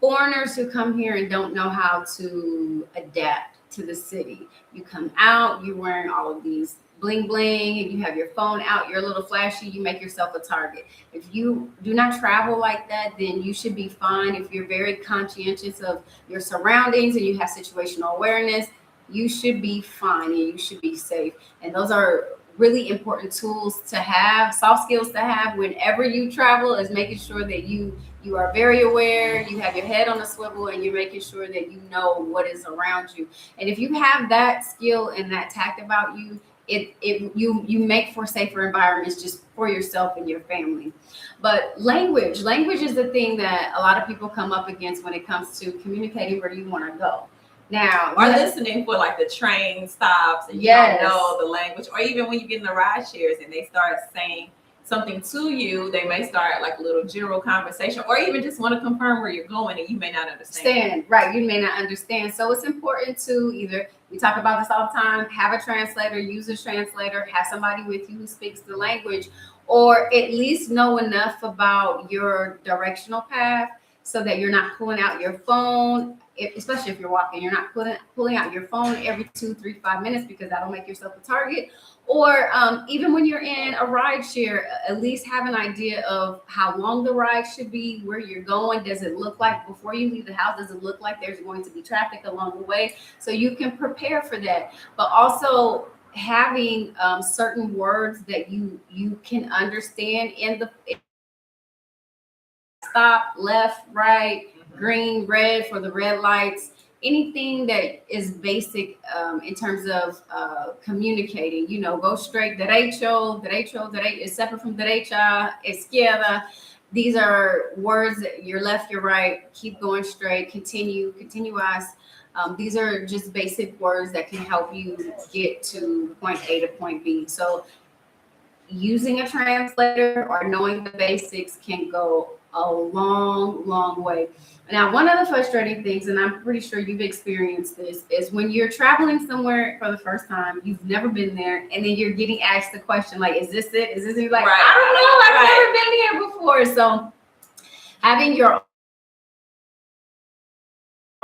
foreigners who come here and don't know how to adapt to the city. You come out, you're wearing all of these bling bling, and you have your phone out, you're a little flashy, you make yourself a target. If you do not travel like that, then you should be fine. If you're very conscientious of your surroundings and you have situational awareness, you should be fine and you should be safe. And those are really important tools to have, soft skills to have whenever you travel, is making sure that you are very aware, you have your head on a swivel, and you're making sure that you know what is around you. And if you have that skill and that tact about you, you make for safer environments just for yourself and your family. But language is the thing that a lot of people come up against when it comes to communicating where you want to go. Now, or listening for like the train stops and you don't know the language, or even when you get in the ride shares and they start saying something to you, they may start like a little general conversation, or even just want to confirm where you're going and you may not understand. Right, you may not understand. So it's important to either, we talk about this all the time, have a translator, use a translator, have somebody with you who speaks the language, or at least know enough about your directional path so that you're not pulling out your phone, especially if you're walking, you're not pulling out your phone every 2, 3, 5 minutes, because that'll make yourself a target. Or even when you're in a ride share, at least have an idea of how long the ride should be, where you're going. Does it look like, before you leave the house, does it look like there's going to be traffic along the way? So you can prepare for that. But also having certain words that you can understand in the stop, left, right, green, red for the red lights, anything that is basic in terms of communicating, go straight, derecho is separate from derecha, izquierda. These are words that your left, your right, keep going straight, continuous. These are just basic words that can help you get to point A to point B. So using a translator or knowing the basics can go a long, long way. Now, one of the frustrating things, and I'm pretty sure you've experienced this, is when you're traveling somewhere for the first time, you've never been there, and then you're getting asked the question, like, is this it? Is this it? You're like, I don't know, I've never been here before. So having your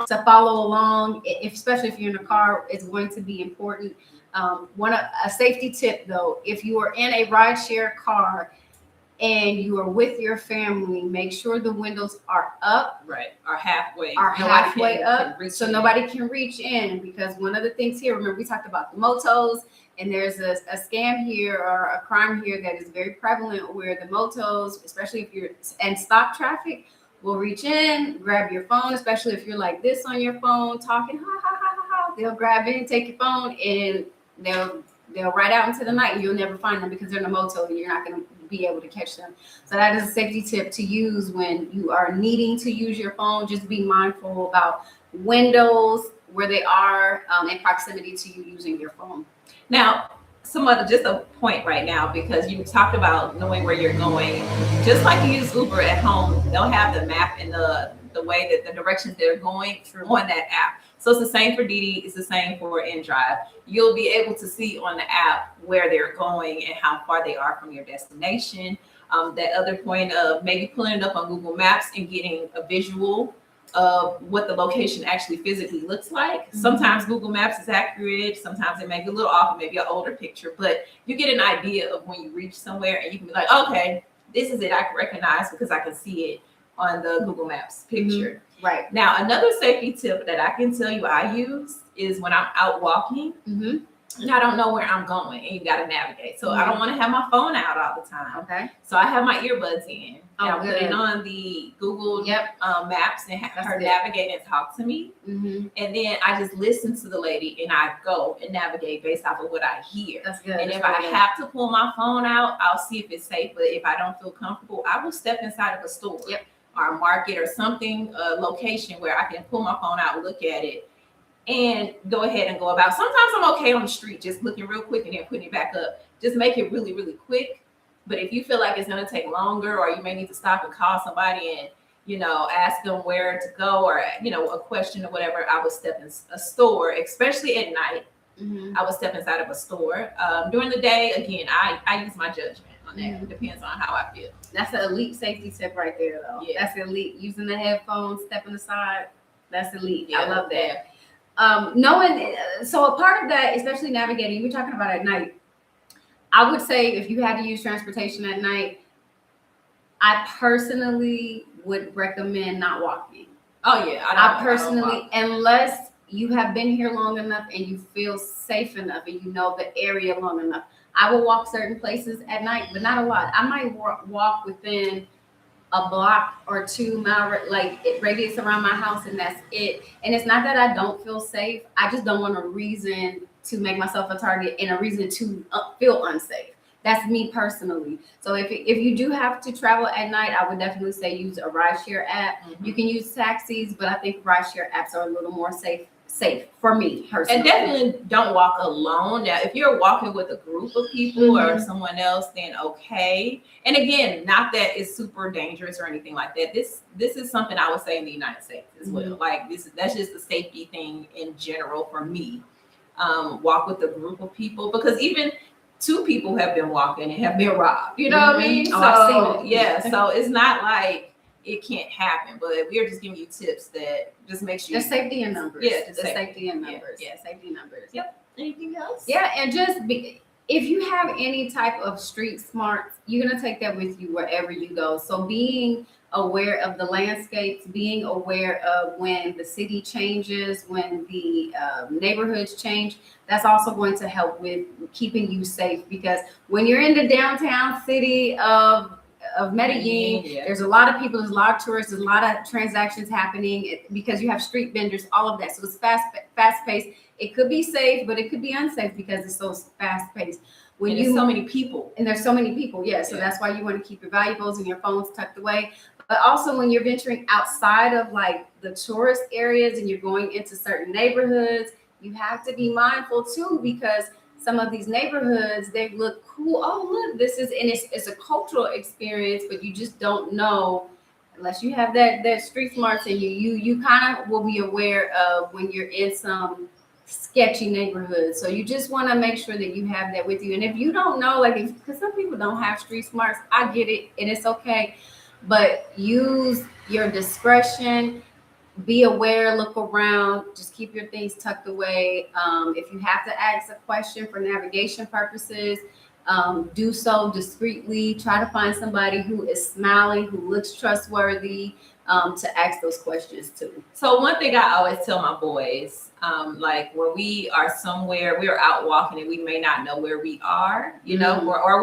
to follow along, especially if you're in a car, is going to be important. A safety tip, though, if you are in a rideshare car and you are with your family, make sure the windows are up. Right, are halfway up, so nobody can reach in. Because one of the things here, remember we talked about the motos, and there's a scam here or a crime here that is very prevalent, where the motos, especially if you're and stop traffic, will reach in, grab your phone, especially if you're like this on your phone, talking, ha, ha, ha, ha, ha. They'll grab in, take your phone, and they'll They'll ride out into the night and you'll never find them because they're in a motel and you're not going to be able to catch them. So that is a safety tip to use when you are needing to use your phone. Just be mindful about windows, where they are in proximity to you using your phone. Now, just a point right now, because you talked about knowing where you're going. Just like you use Uber at home, they'll have the map and the way that the directions they're going on that app. So it's the same for Didi, it's the same for InDrive. You'll be able to see on the app where they're going and how far they are from your destination. That other point of maybe pulling it up on Google Maps and getting a visual of what the location actually physically looks like. Mm-hmm. Sometimes Google Maps is accurate, sometimes it may be a little off, maybe an older picture, but you get an idea of when you reach somewhere and you can be like, okay, this is it, I can recognize because I can see it on the Google Maps picture. Mm-hmm. Right. Now, another safety tip that I can tell you I use is when I'm out walking, mm-hmm. and I don't know where I'm going, and you got to navigate. So I don't want to have my phone out all the time. Okay. So I have my earbuds in. And I put good. it on the Google Maps and have her navigate and talk to me. Mm-hmm. And then I just listen to the lady and I go and navigate based off of what I hear. That's good. And if I have to pull my phone out, I'll see if it's safe. But if I don't feel comfortable, I will step inside of a store or a market or something, a location where I can pull my phone out, look at it, and go ahead and go about. Sometimes I'm okay on the street, just looking real quick and then putting it back up. Just make it really, really quick. But if you feel like it's going to take longer, or you may need to stop and call somebody and, ask them where to go, or, a question or whatever, I would step in a store, especially at night. Mm-hmm. I would step inside of a store. During the day, again, I use my judgment on that. Mm-hmm. It depends on how I feel. That's an elite safety tip right there, though. Yeah. That's elite. Using the headphones, stepping aside, that's elite. Yeah, I love that. So a part of that, especially navigating, we're talking about at night. I would say if you had to use transportation at night, I personally would recommend not walking. Oh yeah, I personally, unless you have been here long enough and you feel safe enough and you know the area long enough, I will walk certain places at night, but not a lot. I might walk within a block or 2 mile radius around my house, and that's it. And it's not that I don't feel safe. I just don't want a reason to make myself a target and a reason to feel unsafe. That's me personally. So if you do have to travel at night, I would definitely say use a rideshare app. Mm-hmm. You can use taxis, but I think rideshare apps are a little more safe for me personally. And definitely don't walk alone. Now, if you're walking with a group of people mm-hmm. or someone else, then okay. And again, not that it's super dangerous or anything like that. This is something I would say in the United States as well. Mm-hmm. Like that's just a safety thing in general for me. Walk with a group of people, because even 2 people have been walking and have been robbed. You know mm-hmm. what I mean? Oh, I've seen it. Yeah. So it's not like it can't happen, but we're just giving you tips that just makes you. The safety in numbers. Yeah, the safety in numbers. Yeah. Safety in numbers. Yep. Anything else? Yeah, and just if you have any type of street smarts, you're gonna take that with you wherever you go. So being aware of the landscapes, being aware of when the city changes, when the neighborhoods change, that's also going to help with keeping you safe. Because when you're in the downtown city of Medellin, there's a lot of people, there's a lot of tourists, there's a lot of transactions happening because you have street vendors, all of that. So it's fast paced. It could be safe, but it could be unsafe because it's so fast paced. When there's so many people. And there's so many people, So that's why you want to keep your valuables and your phones tucked away. But also when you're venturing outside of like the tourist areas and you're going into certain neighborhoods, you have to be mindful too, because some of these neighborhoods, they look cool. Oh, look, it's a cultural experience, but you just don't know unless you have that street smarts in you. You kind of will be aware of when you're in some sketchy neighborhoods. So you just want to make sure that you have that with you. And if you don't know, because some people don't have street smarts, I get it, and it's okay. But use your discretion. Be aware, look around, just keep your things tucked away. If you have to ask a question for navigation purposes, do so discreetly. Try to find somebody who is smiling, who looks trustworthy, to ask those questions too. So one thing I always tell my boys, like when we are somewhere, we're out walking and we may not know where we are, you know, mm-hmm. or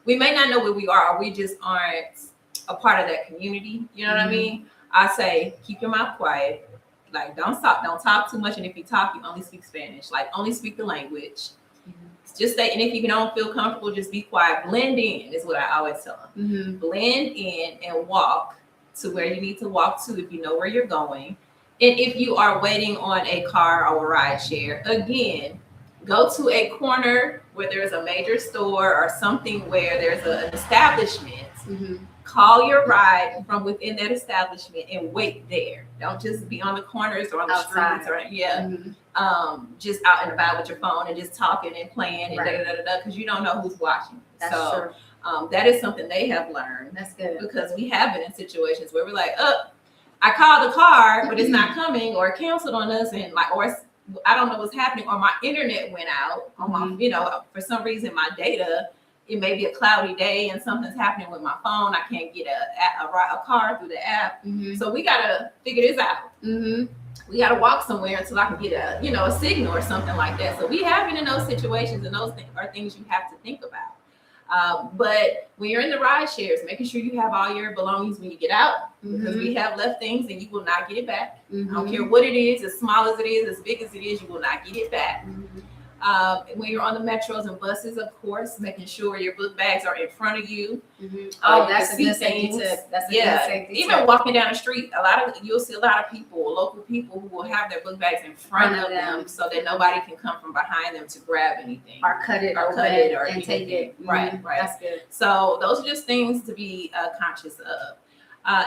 we may not know where we are, or we just aren't a part of that community. You know mm-hmm. what I mean? I say, keep your mouth quiet. Like, don't talk too much. And if you talk, you only speak Spanish. Like, only speak the language. Just stay, and if you don't feel comfortable, just be quiet. Blend in is what I always tell them. Blend in and walk to where you need to walk to if you know where you're going. And if you are waiting on a car or a ride share, again, go to a corner where there's a major store or something where there's an establishment. Call your ride from within that establishment and wait there. Don't just be on the corners or on the Outside. streets or just out and about with your phone and just talking and playing and because you don't know who's watching. That's true. That is something they have learned. That's good. Because we have been in situations where we're like, I called the car, but it's not coming, or it canceled on us, and or I don't know what's happening, or my internet went out on my, for some reason my data. It may be a cloudy day and something's happening with my phone. I can't get a car through the app. So we gotta figure this out. We gotta walk somewhere until I can get a signal or something like that. So we have been in those situations, and those are things you have to think about. But when you're in the ride shares, making sure you have all your belongings when you get out, because we have left things and you will not get it back. I don't care what it is, as small as it is, as big as it is, you will not get it back. When you're on the metros and buses, of course, making sure your book bags are in front of you. That's a good safety tip. That's a good safety tip. Even walking down the street, you'll see a lot of people, local people, who will have their book bags in front of them so that nobody can come from behind them to grab anything or cut it and take it. Right. That's good. So those are just things to be conscious of.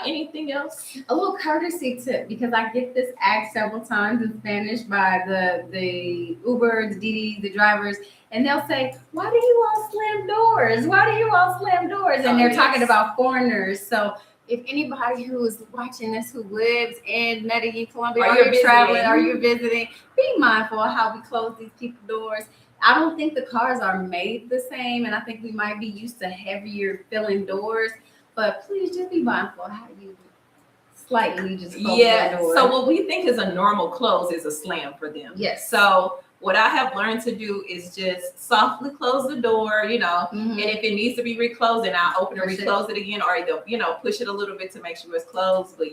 Anything else? A little courtesy tip, because I get this asked several times in Spanish by the Uber, the DD, the drivers, and they'll say, "Why do you all slam doors? Why do you all slam doors?" And they're talking about foreigners. So if anybody who is watching this who lives in Medellín, Colombia, or you're traveling or you're visiting, be mindful of how we close these people doors. I don't think the cars are made the same, and I think we might be used to heavier filling doors. But please just be mindful of how you slightly just close that door. So what we think is a normal close is a slam for them. Yes. So what I have learned to do is just softly close the door, and if it needs to be reclosed, then I'll open and reclose it again, or either, push it a little bit to make sure it's closed. But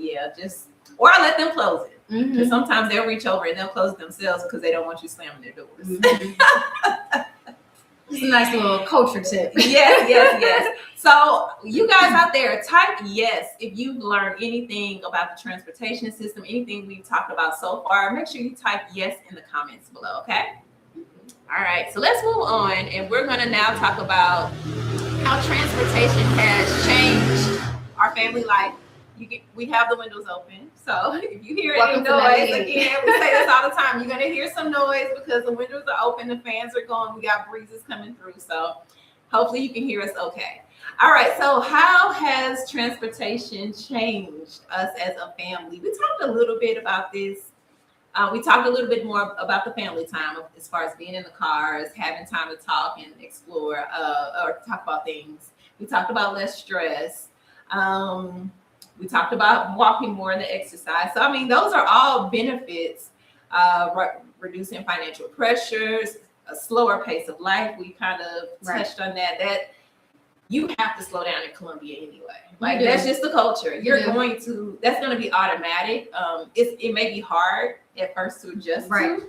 or I let them close it. Because sometimes they'll reach over and they'll close it themselves because they don't want you slamming their doors. It's a nice little culture tip. Yes. So you guys out there, type yes if you've learned anything about the transportation system, anything we've talked about so far. Make sure you type yes in the comments below, okay? All right, so let's move on, and we're going to now talk about how transportation has changed our family life. We have the windows open, so if you hear any noise, again, we say this all the time, you're going to hear some noise because the windows are open, the fans are going, we got breezes coming through, so hopefully you can hear us okay. All right, so how has transportation changed us as a family? We talked a little bit about this. We talked a little bit more about the family time as far as being in the cars, having time to talk and explore or talk about things. We talked about less stress. We talked about walking more in the exercise. So, those are all benefits, reducing financial pressures, a slower pace of life. We kind of touched on that you have to slow down in Colombia anyway. That's just the culture. That's going to be automatic. It may be hard at first to adjust to,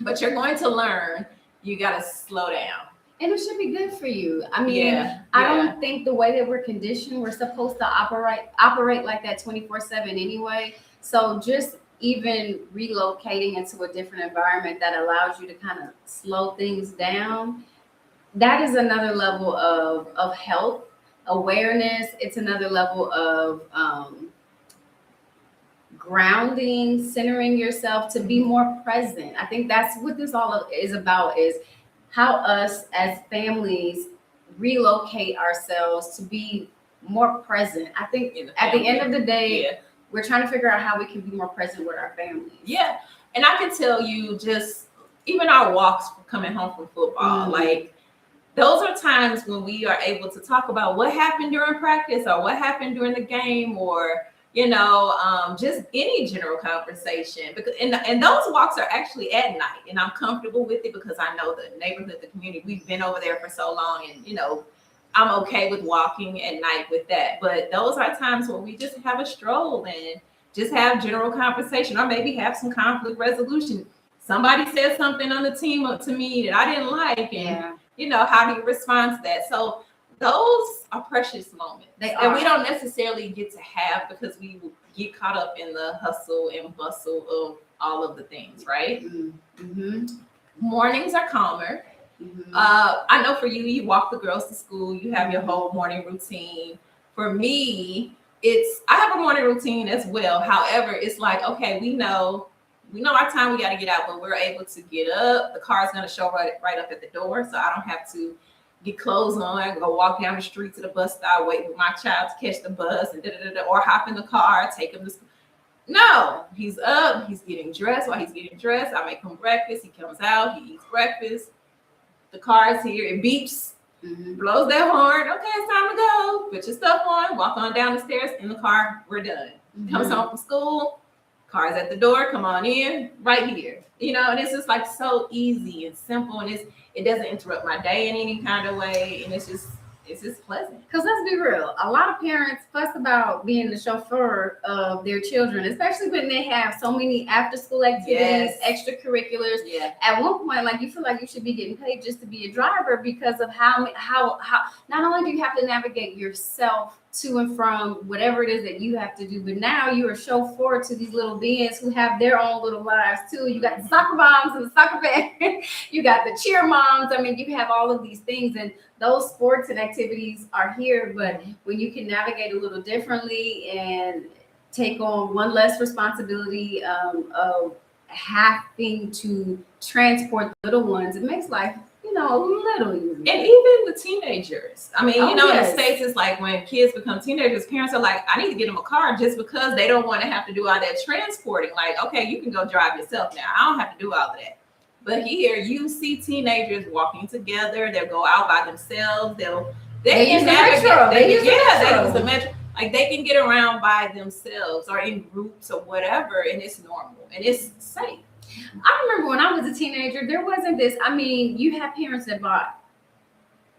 but you're going to learn you got to slow down. And it should be good for you. I don't think the way that we're conditioned, we're supposed to operate like that 24/7 anyway. So just even relocating into a different environment that allows you to kind of slow things down, that is another level of health awareness. It's another level of grounding, centering yourself to be more present. I think that's what this all is about, is how us as families relocate ourselves to be more present. I think at the end of the day, we're trying to figure out how we can be more present with our families. Yeah. And I can tell you, just even our walks coming home from football, those are times when we are able to talk about what happened during practice or what happened during the game, or just any general conversation. Because and those walks are actually at night, and I'm comfortable with it because I know the neighborhood, the community. We've been over there for so long, and I'm okay with walking at night with that. But those are times where we just have a stroll and just have general conversation, or maybe have some conflict resolution. somebody said something on the team to me that I didn't like, and how do you respond to that? So those are precious moments that we don't necessarily get to have because we get caught up in the hustle and bustle of all of the things, right? Mm-hmm. Mornings are calmer. Mm-hmm. I know for you walk the girls to school, you have your whole morning routine. For me, I have a morning routine as well. However, it's like, okay, we know our time, we got to get out, but we're able to get up. The car's going to show right up at the door, so I don't have to get clothes on, go walk down the street to the bus stop, wait for my child to catch the bus, and or hop in the car, take him to school. No, he's up, he's getting dressed. While he's getting dressed, I make him breakfast. He comes out, he eats breakfast. The car is here, it beeps, blows that horn. Okay, it's time to go. Put your stuff on, walk on down the stairs, in the car, we're done. Comes home from school, car's at the door, come on in, right here. And it's just like so easy and simple, and it doesn't interrupt my day in any kind of way, and it's just pleasant. Because let's be real, a lot of parents fuss about being the chauffeur of their children, especially when they have so many after-school activities, extracurriculars. Yeah. At one point, like, you feel like you should be getting paid just to be a driver because of how not only do you have to navigate yourself to and from whatever it is that you have to do, but now you are chauffeur to these little beings who have their own little lives too. You got the soccer moms and the soccer parents, you got the cheer moms. I mean, you have all of these things, and those sports and activities are here, but when you can navigate a little differently and take on one less responsibility of having to transport little ones, it makes life a little easier. And even the teenagers. I mean, in the States, it's like when kids become teenagers, parents are like, I need to get them a car just because they don't want to have to do all that transporting. Like, okay, you can go drive yourself now. I don't have to do all of that. But here you see teenagers walking together. They'll go out by themselves. They use the metro. Like, they can get around by themselves or in groups or whatever, and it's normal and it's safe. I remember when I was a teenager, there wasn't this. I mean, you have parents that bought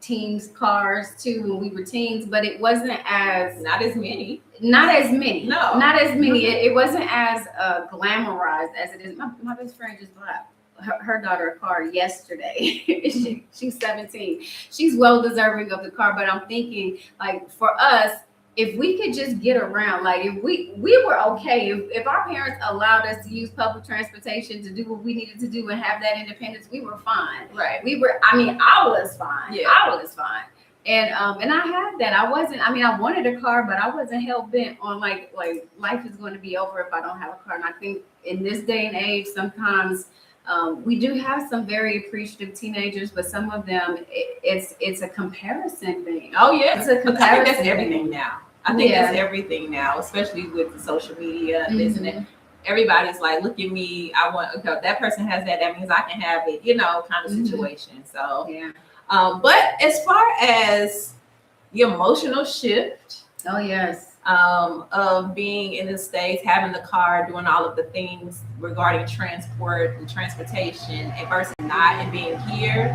teens cars too when we were teens, but it wasn't not as many. No, not as many. It wasn't as glamorized as it is. My best friend just bought her daughter a car yesterday. She's 17. She's well deserving of the car, but I'm thinking, like, for us, if we could just get around, like, if we were okay, if our parents allowed us to use public transportation to do what we needed to do and have that independence, we were fine. Right. I was fine. Yeah. I was fine. And I had that. I wanted a car, but I wasn't hell bent on like life is going to be over if I don't have a car. And I think in this day and age, sometimes we do have some very appreciative teenagers, but some of them, it's a comparison thing. Oh yeah, it's a comparison. I think that's everything now. That's everything now, especially with the social media, isn't it? Everybody's like, look at me. I want, okay, that person has that. That means I can have it, kind of situation. So, yeah. But as far as the emotional shift, of being in the States, having the car, doing all of the things regarding transport and transportation, and versus not, and being here,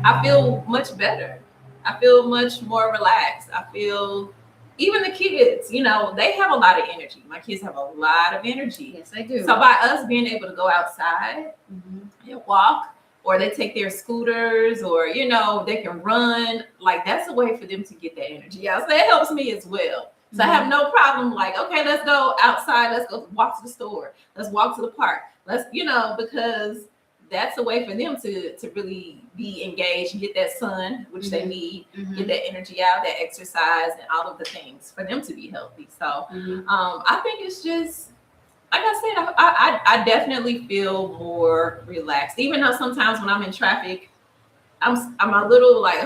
I feel much better. I feel much more relaxed. I feel, even the kids, they have a lot of energy. My kids have a lot of energy. Yes, they do. So by us being able to go outside and walk, or they take their scooters, or, they can run, like, that's a way for them to get that energy out. So it helps me as well. So I have no problem, like, okay, let's go outside. Let's go walk to the store. Let's walk to the park. Let's, because that's a way for them to really be engaged and get that sun, which they need, get that energy out, that exercise, and all of the things for them to be healthy. So I think it's just, like I said, I definitely feel more relaxed, even though sometimes when I'm in traffic, I'm a little like,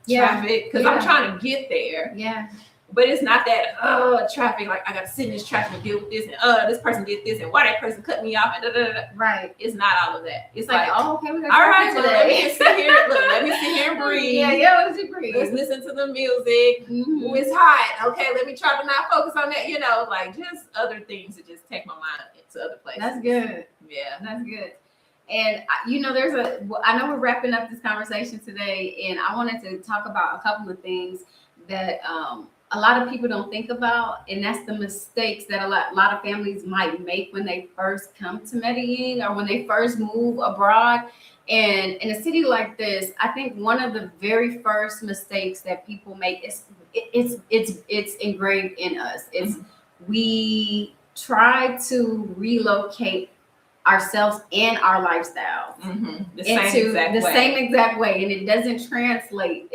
traffic, because I'm trying to get there. Yeah. But it's not that traffic, like I got to sit in this traffic and deal with this, and this person did this, and why that person cut me off, and Right. It's not all of that. It's like, oh, okay, we got all right, today. Let me sit here. Look, let me sit here and breathe. Let's breathe. Let's listen to the music. Ooh, it's hot. Okay, let me try to not focus on that. Like, just other things that just take my mind to other places. That's good. Yeah, that's good. And I know we're wrapping up this conversation today, and I wanted to talk about a couple of things that a lot of people don't think about, and that's the mistakes that a lot of families might make when they first come to Medellin or when they first move abroad. And in a city like this, I think one of the very first mistakes that people make is it's engraved in us. It's we try to relocate ourselves and our lifestyle The into the same exact way, and it doesn't translate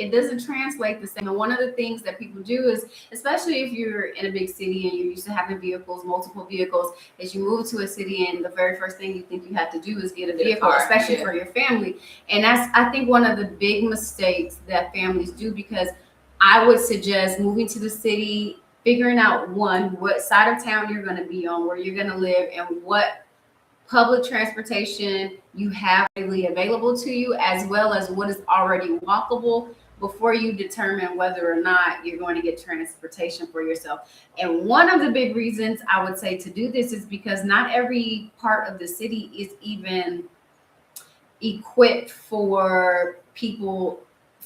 the same. And one of the things that people do is, especially if you're in a big city and you're used to having vehicles, multiple vehicles, as you move to a city and the very first thing you think you have to do is get a vehicle, especially for your family. And that's, I think, one of the big mistakes that families do, because I would suggest moving to the city, figuring out what side of town you're going to be on, where you're going to live, and what public transportation you have readily available to you, as well as what is already walkable, before you determine whether or not you're going to get transportation for yourself. And one of the big reasons I would say to do this is because not every part of the city is even equipped for people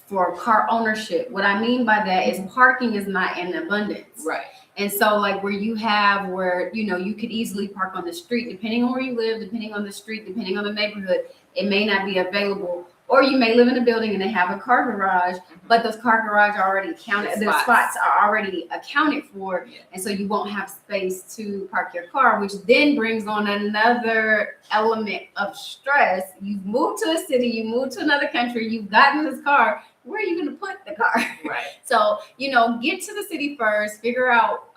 for car ownership. What I mean by that is parking is not in abundance. Right. And so, like, where you could easily park on the street, depending on where you live, depending on the street, depending on the neighborhood, it may not be available. Or you may live in a building and they have a car garage, but those car garages are already counted. The spots are already accounted for. Yeah. And so you won't have space to park your car, which then brings on another element of stress. You've moved to a city, you moved to another country, you've gotten this car. Where are you going to put the car? Right. So, get to the city first, figure out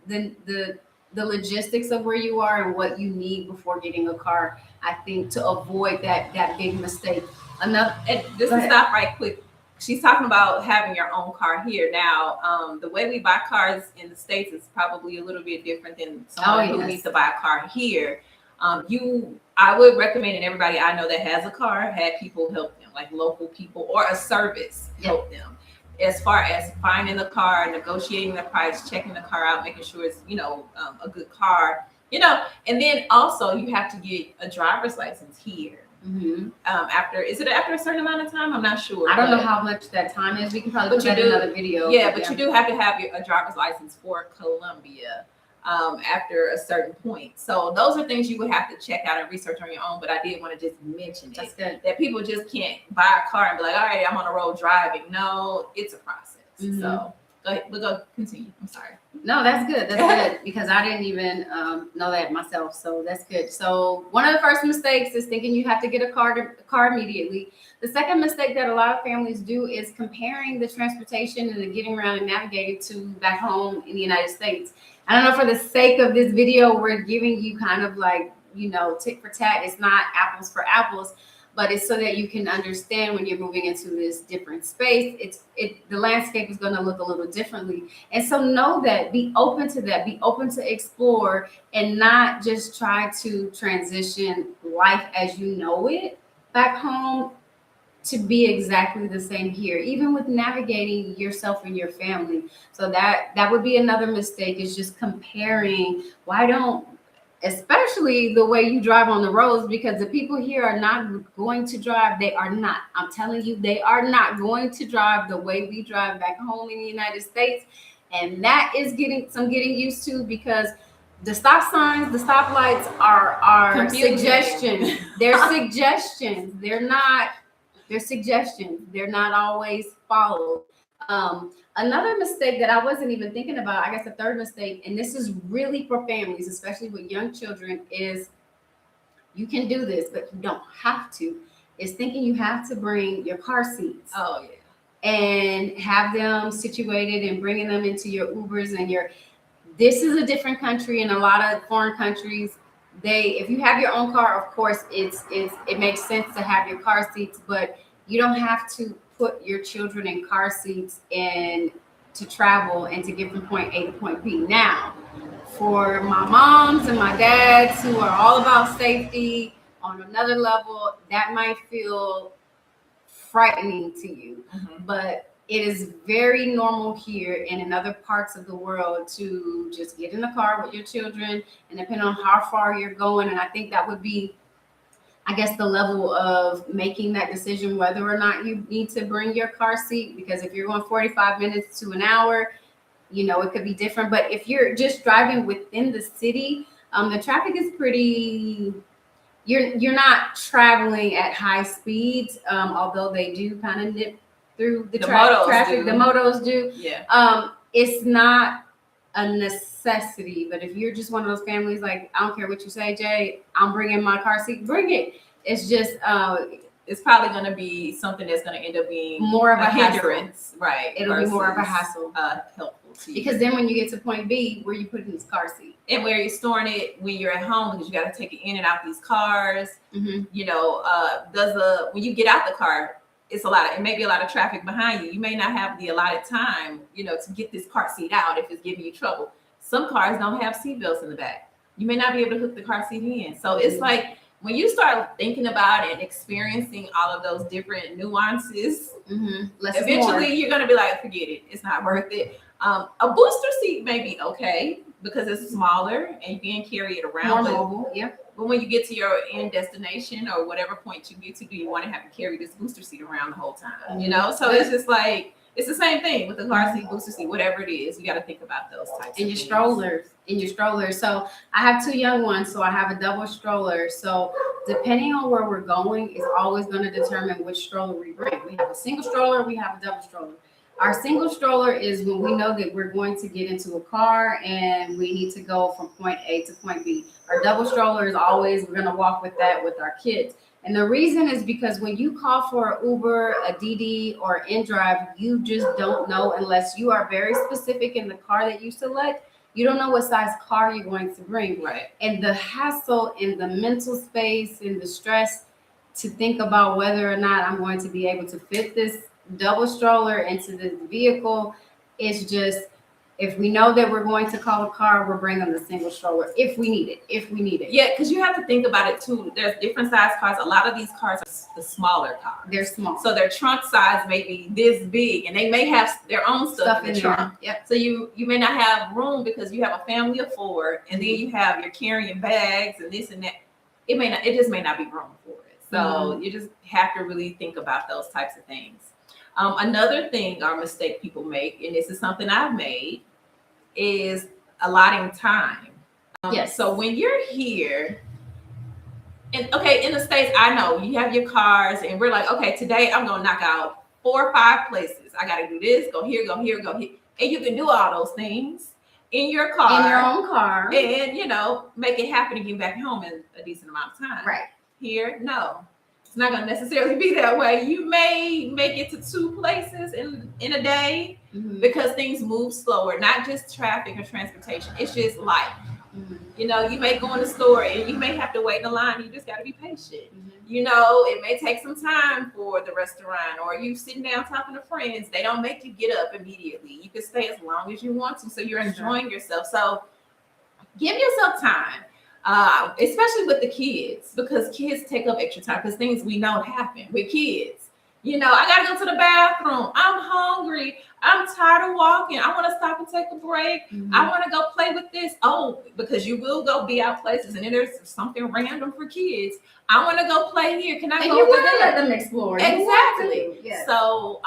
the logistics of where you are and what you need before getting a car, I think, to avoid that big mistake. Just to stop right quick. She's talking about having your own car here. Now, the way we buy cars in the States is probably a little bit different than someone who needs to buy a car here. I would recommend, and everybody I know that has a car, had people help them, like local people or a service help them, as far as finding the car, negotiating the price, checking the car out, making sure it's a good car, and then also you have to get a driver's license here. After a certain amount of time? I'm not sure. I don't know how much that time is. We can probably put that in another video. Yeah, but you do have to have a driver's license for Colombia after a certain point. So those are things you would have to check out and research on your own. But I did want to just mention that people just can't buy a car and be like, all right, I'm on the road driving. No, it's a process. So go ahead. We'll go continue. I'm sorry. No, that's good. That's good, because I didn't even know that myself. So that's good. So one of the first mistakes is thinking you have to get a car immediately. The second mistake that a lot of families do is comparing the transportation and the getting around and navigating to back home in the United States. I don't know, for the sake of this video, we're giving you kind of like, tit for tat. It's not apples for apples, but it's so that you can understand when you're moving into this different space, the landscape is going to look a little differently. And so know that, be open to that, be open to explore, and not just try to transition life as you know it back home to be exactly the same here, even with navigating yourself and your family. So that would be another mistake, is just comparing. Especially the way you drive on the roads, because the people here are not going to drive. They are not. I'm telling you, they are not going to drive the way we drive back home in the United States. And that is getting used to, because the stop signs, the stoplights are suggestions. They're suggestions. They're suggestions. They're not always followed. Another mistake that I wasn't even thinking about, I guess the third mistake, and this is really for families, especially with young children, is you can do this, but you don't have to, is thinking you have to bring your car seats. Oh, yeah. And have them situated and bringing them into your Ubers and this is a different country. In a lot of foreign countries, if you have your own car, of course, it makes sense to have your car seats, but you don't have to put your children in car seats and to travel and to get from point A to point B. Now, for my moms and my dads who are all about safety on another level, that might feel frightening to you, but it is very normal here and in other parts of the world to just get in the car with your children, and depending on how far you're going. And I think that would be, I guess, the level of making that decision whether or not you need to bring your car seat, because if you're going 45 minutes to an hour, it could be different. But if you're just driving within the city, the traffic is pretty. You're not traveling at high speeds, although they do kind of nip through the traffic. The motos do. Yeah. It's not a necessity, but if you're just one of those families, like, I don't care what you say, Jay, I'm bringing my car seat, bring it. It's just it's probably going to be something that's going to end up being more of a hindrance, hassle. Right? It'll be more of a hassle. Helpful to you. Because then when you get to point B, where you put in this car seat, and where you're storing it when you're at home, because you got to take it in and out these cars. Mm-hmm. When you get out the car, it may be a lot of traffic behind you. You may not have the allotted time, to get this car seat out if it's giving you trouble. Some cars don't have seat belts in the back. You may not be able to hook the car seat in. So it's like, when you start thinking about and experiencing all of those different nuances, eventually you're going to be like, forget it. It's not worth it. A booster seat may be okay because it's smaller and you can carry it around. More mobile, yeah. But when you get to your end destination or whatever point you get to, do you want to have to carry this booster seat around the whole time? So it's just like, it's the same thing with the car seat, booster seat, whatever it is. You got to think about those types of things. In your strollers. So I have 2 young ones, so I have a double stroller. So depending on where we're going, is always going to determine which stroller we bring. We have a single stroller, we have a double stroller. Our single stroller is when we know that we're going to get into a car and we need to go from point A to point B. Our double stroller is always, we're going to walk with that with our kids. And the reason is because when you call for an Uber, a DD, or InDrive, you just don't know, unless you are very specific in the car that you select. You don't know what size car you're going to bring. Right. And the hassle and the mental space and the stress to think about whether or not I'm going to be able to fit this double stroller into the vehicle is just, if we know that we're going to call a car, we're bringing the single stroller if we need it. Yeah, because you have to think about it too. There's different size cars. A lot of these cars are the smaller cars. They're small. So their trunk size may be this big, and they may have their own stuff in the trunk. Yep. So you may not have room because you have a family of 4, and then you have, you're carrying bags and this and that. It just may not be room for it. So you just have to really think about those types of things. Another thing or mistake people make, and this is something I've made, is allotting time. Yes. So when you're here, and in the States, I know you have your cars, and we're like, okay, today I'm gonna knock out 4 or 5 places. I gotta do this, go here, go here, go here, and you can do all those things in your car, in your own car, and make it happen and get back home in a decent amount of time. Right. Here, no. It's not going to necessarily be that way. You may make it to 2 places in a day because things move slower, not just traffic or transportation. It's just life. You may go in the store and you may have to wait in a line. You just got to be patient. It may take some time for the restaurant, or you sitting down talking to friends. They don't make you get up immediately. You can stay as long as you want to, so you're enjoying yourself. So give yourself time. Especially with the kids, because kids take up extra time, because things we know happen with kids. I gotta go to the bathroom. I'm hungry. I'm tired of walking. I want to stop and take a break. I want to go play with this. Oh, because you will go be out places, and then there's something random for kids. I want to go play here. Can I and go? You want to let them explore. Exactly. Yes. So,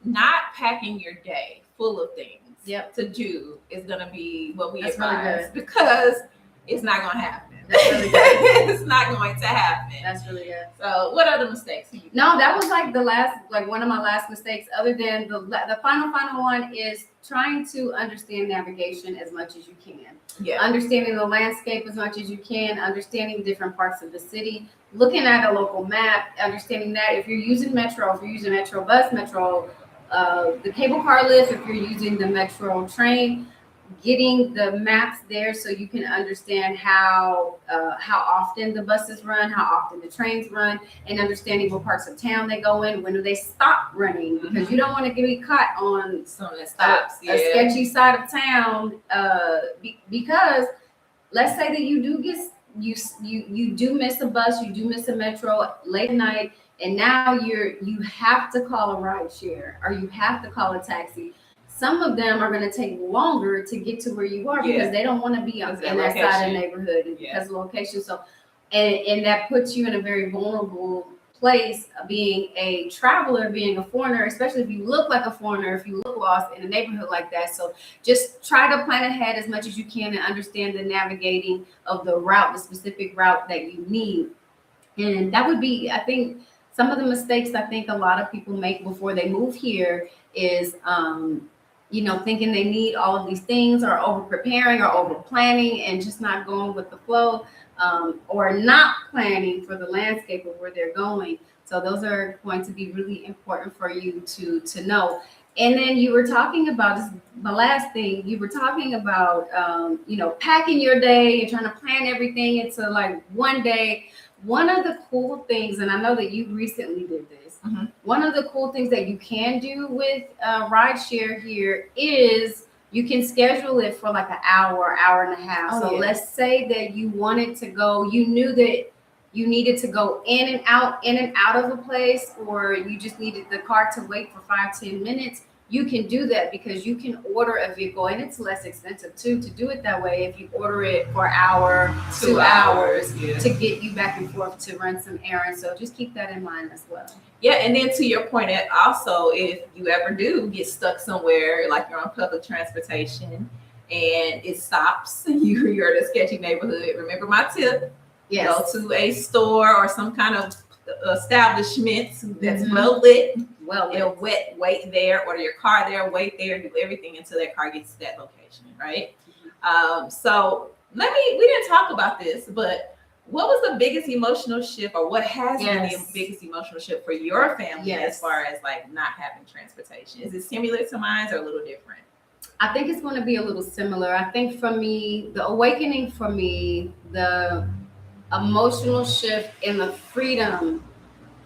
not packing your day full of things to do is gonna be what we advise, really good. because it's not going to happen. That's really good. It's not going to happen. That's really good. So, what other mistakes? No, that was one of my last mistakes. Other than the final one is trying to understand navigation as much as you can. Yeah. Understanding the landscape as much as you can. Understanding different parts of the city. Looking at a local map. Understanding that if you're using Metro, if you're using Metro bus, Metro, the cable car lift, if you're using the Metro train. Getting the maps there so you can understand how often the buses run, how often the trains run, and understanding what parts of town they go in, when do they stop running, because you don't want to get caught on something that stops, a sketchy side of town. Because let's say that you do miss a bus, you do miss a Metro late at night, and now you have to call a ride share or you have to call a taxi. Some of them are going to take longer to get to where you are because they don't want to be in that side of the neighborhood because of location. So, and that puts you in a very vulnerable place, being a traveler, being a foreigner, especially if you look like a foreigner, if you look lost in a neighborhood like that. So just try to plan ahead as much as you can and understand the navigating of the route, the specific route that you need. And that would be, I think, some of the mistakes I think a lot of people make before they move here is, thinking they need all of these things, or over preparing or over planning and just not going with the flow, or not planning for the landscape of where they're going. So those are going to be really important for you to know. And then you were talking about, this, the last thing you were talking about, packing your day and trying to plan everything into like one day. One of the cool things, and I know that you recently did this, one of the cool things that you can do with rideshare here is you can schedule it for like an hour, hour and a half. Let's say that you wanted to go, you knew that you needed to go in and out of a place, or you just needed the car to wait for 5-10 minutes. You can do that because you can order a vehicle, and it's less expensive too to do it that way. If you order it for an hour, 2 hours to get you back and forth to run some errands. So just keep that in mind as well. Yeah, and then to your point, also, if you ever do get stuck somewhere, like you're on public transportation and it stops, you're in a sketchy neighborhood, remember my tip. Yes. Go to a store or some kind of establishment that's well lit. Wait there, order your car there, wait there, do everything until that car gets to that location, right? So we didn't talk about this, but what was the biggest emotional shift, or what has been the biggest emotional shift for your family as far as like not having transportation? Is it similar to mine or a little different? I think it's going to be a little similar. I think for me, the awakening for me, the emotional shift and the freedom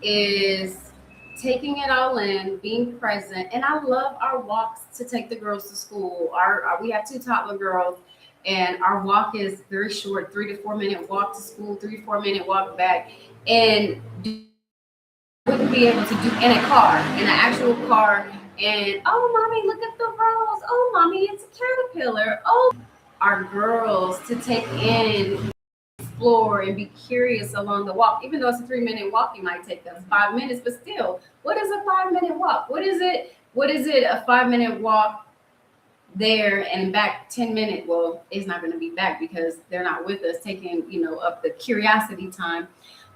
is taking it all in, being present. And I love our walks to take the girls to school. We have 2 toddler girls, and our walk is very short, 3 to 4 minute walk to school, 3 to 4 minute walk back. And wouldn't be able to do in a car, in an actual car. And oh, mommy, look at the rose. Oh, mommy, it's a caterpillar. Oh, our girls to take in, explore, and be curious along the walk. Even though it's a 3-minute walk, it might take us 5 minutes, but still, what is a 5-minute walk? What is it? A 5-minute walk there and back 10 minutes? Well, it's not going to be back because they're not with us, taking up the curiosity time.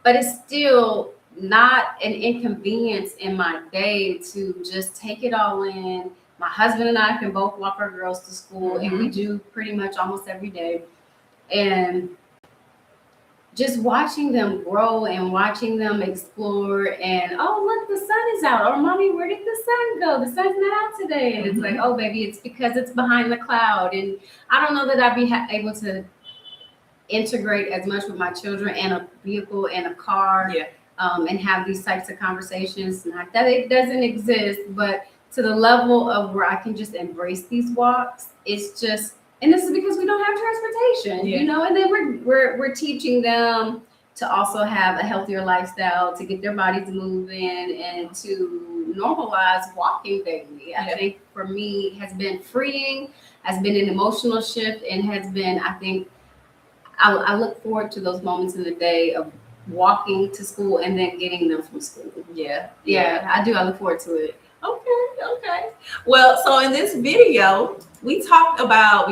But it's still not an inconvenience in my day to just take it all in. My husband and I can both walk our girls to school, and we do pretty much almost every day. And just watching them grow and watching them explore, and oh, look, the sun is out. Or mommy, where did the sun go? The sun's not out today. And it's like, oh, baby, it's because it's behind the cloud. And I don't know that I'd be able to integrate as much with my children and a vehicle and a car, and have these types of conversations. Not that it doesn't exist, but to the level of where I can just embrace these walks, it's just. And this is because we don't have transportation, and then we're teaching them to also have a healthier lifestyle, to get their bodies moving, and to normalize walking daily. I think for me has been freeing, has been an emotional shift, and has been, I think, I look forward to those moments in the day of walking to school and then getting them from school. Yeah, I do. I look forward to it. Okay. Well, so in this video, we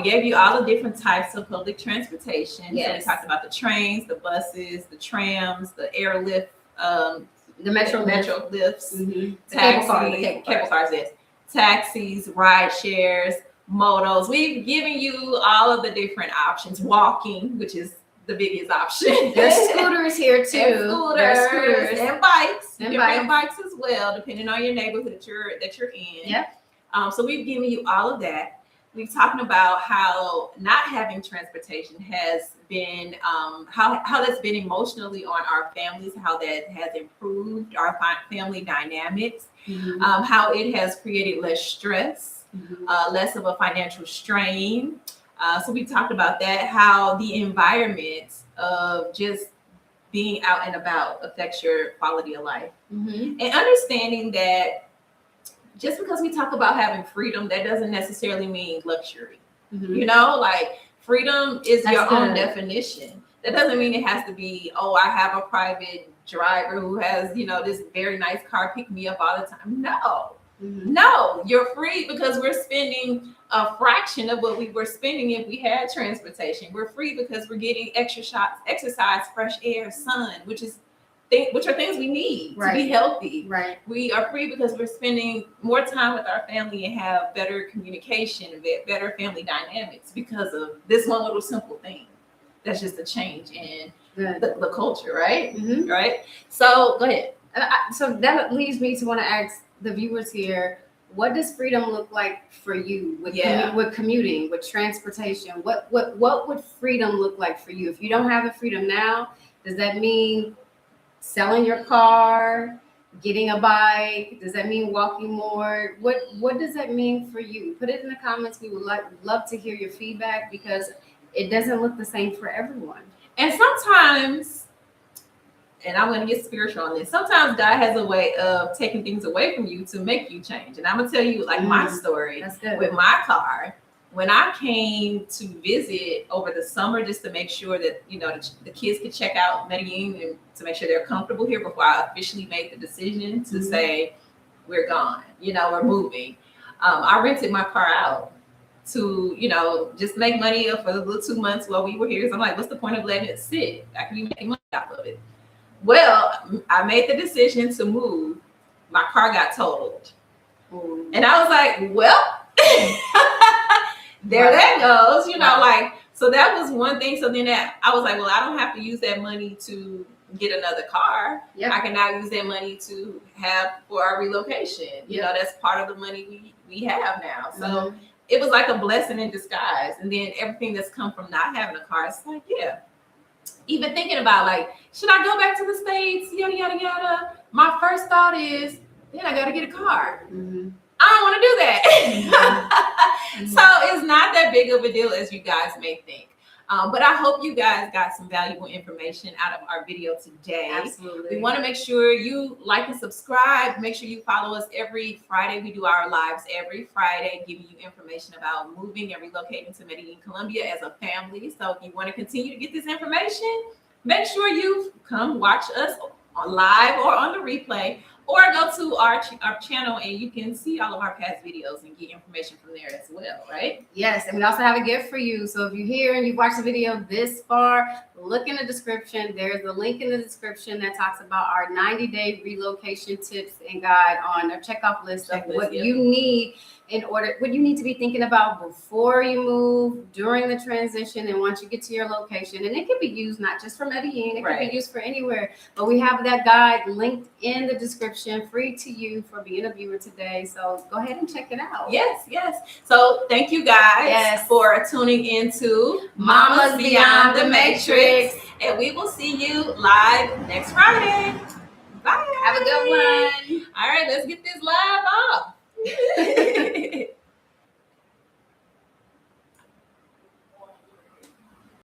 gave you all the different types of public transportation. Yes. So we talked about the trains, the buses, the trams, the airlift, the metro lifts, taxis, cable cars, taxis, ride shares, motos. We've given you all of the different options. Walking, which is the biggest option. There's scooters here too. There's scooters and bikes. Different bikes as well, depending on your neighborhood that you're in. Yep. So we've given you all of that. We've talked about how not having transportation has been, how that's been emotionally on our families, how that has improved our family dynamics, how it has created less stress, less of a financial strain. So we talked about that, how the environment of just being out and about affects your quality of life. And understanding that just because we talk about having freedom, that doesn't necessarily mean luxury. Like freedom is your own definition. That doesn't mean it has to be, oh, I have a private driver who has, this very nice car pick me up all the time. No. Mm-hmm. No, you're free because we're spending a fraction of what we were spending if we had transportation. We're free because we're getting extra shots, exercise, fresh air, sun, which are things we need to be healthy. Right. We are free because we're spending more time with our family and have better communication, better family dynamics because of this one little simple thing. That's just a change in the culture, right? Mm-hmm. Right. So go ahead. So that leads me to want to ask the viewers here, what does freedom look like for you with commuting, with transportation? What would freedom look like for you? If you don't have the freedom now, does that mean selling your car, getting a bike? Does that mean walking more? What does that mean for you? Put it in the comments. We would love to hear your feedback because it doesn't look the same for everyone. And sometimes, and I'm going to get spiritual on this, sometimes God has a way of taking things away from you to make you change. And I'm going to tell you my story with my car. When I came to visit over the summer just to make sure that, the kids could check out Medellin and to make sure they're comfortable here before I officially made the decision to say, we're gone, we're moving. I rented my car out to, just make money for the little 2 months while we were here. So I'm like, what's the point of letting it sit? I can be making money off of it. Well, I made the decision to move. My car got totaled. And I was like, well, there that goes, so that was one thing. So then I was like, well, I don't have to use that money to get another car. Yep. I can now use that money to have for our relocation. That's part of the money we have now. So it was like a blessing in disguise. And then everything that's come from not having a car, it's like, even thinking about should I go back to the States? Yada, yada, yada. My first thought is, then I got to get a car. Mm-hmm. I don't want to do that. Mm-hmm. So it's not that big of a deal as you guys may think. But I hope you guys got some valuable information out of our video today. Absolutely. We want to make sure you like and subscribe. Make sure you follow us every Friday. We do our lives every Friday, giving you information about moving and relocating to Medellín Colombia as a family. So if you want to continue to get this information, make sure you come watch us on live or on the replay, or go to our channel and you can see all of our past videos and get information from there as well, right? Yes, and we also have a gift for you. So if you're here and you've watched the video this far, look in the description. There's a link in the description that talks about our 90-day relocation tips and guide on a checkoff list of what you need what you need to be thinking about before you move, during the transition, and once you get to your location. And it can be used not just for Medellin, it can be used for anywhere. But we have that guide linked in the description, free to you for being a viewer today. So go ahead and check it out. Yes. So thank you guys for tuning into Mamas Beyond the Matrix. And we will see you live next Friday. Bye. Have a good one. All right, let's get this live off.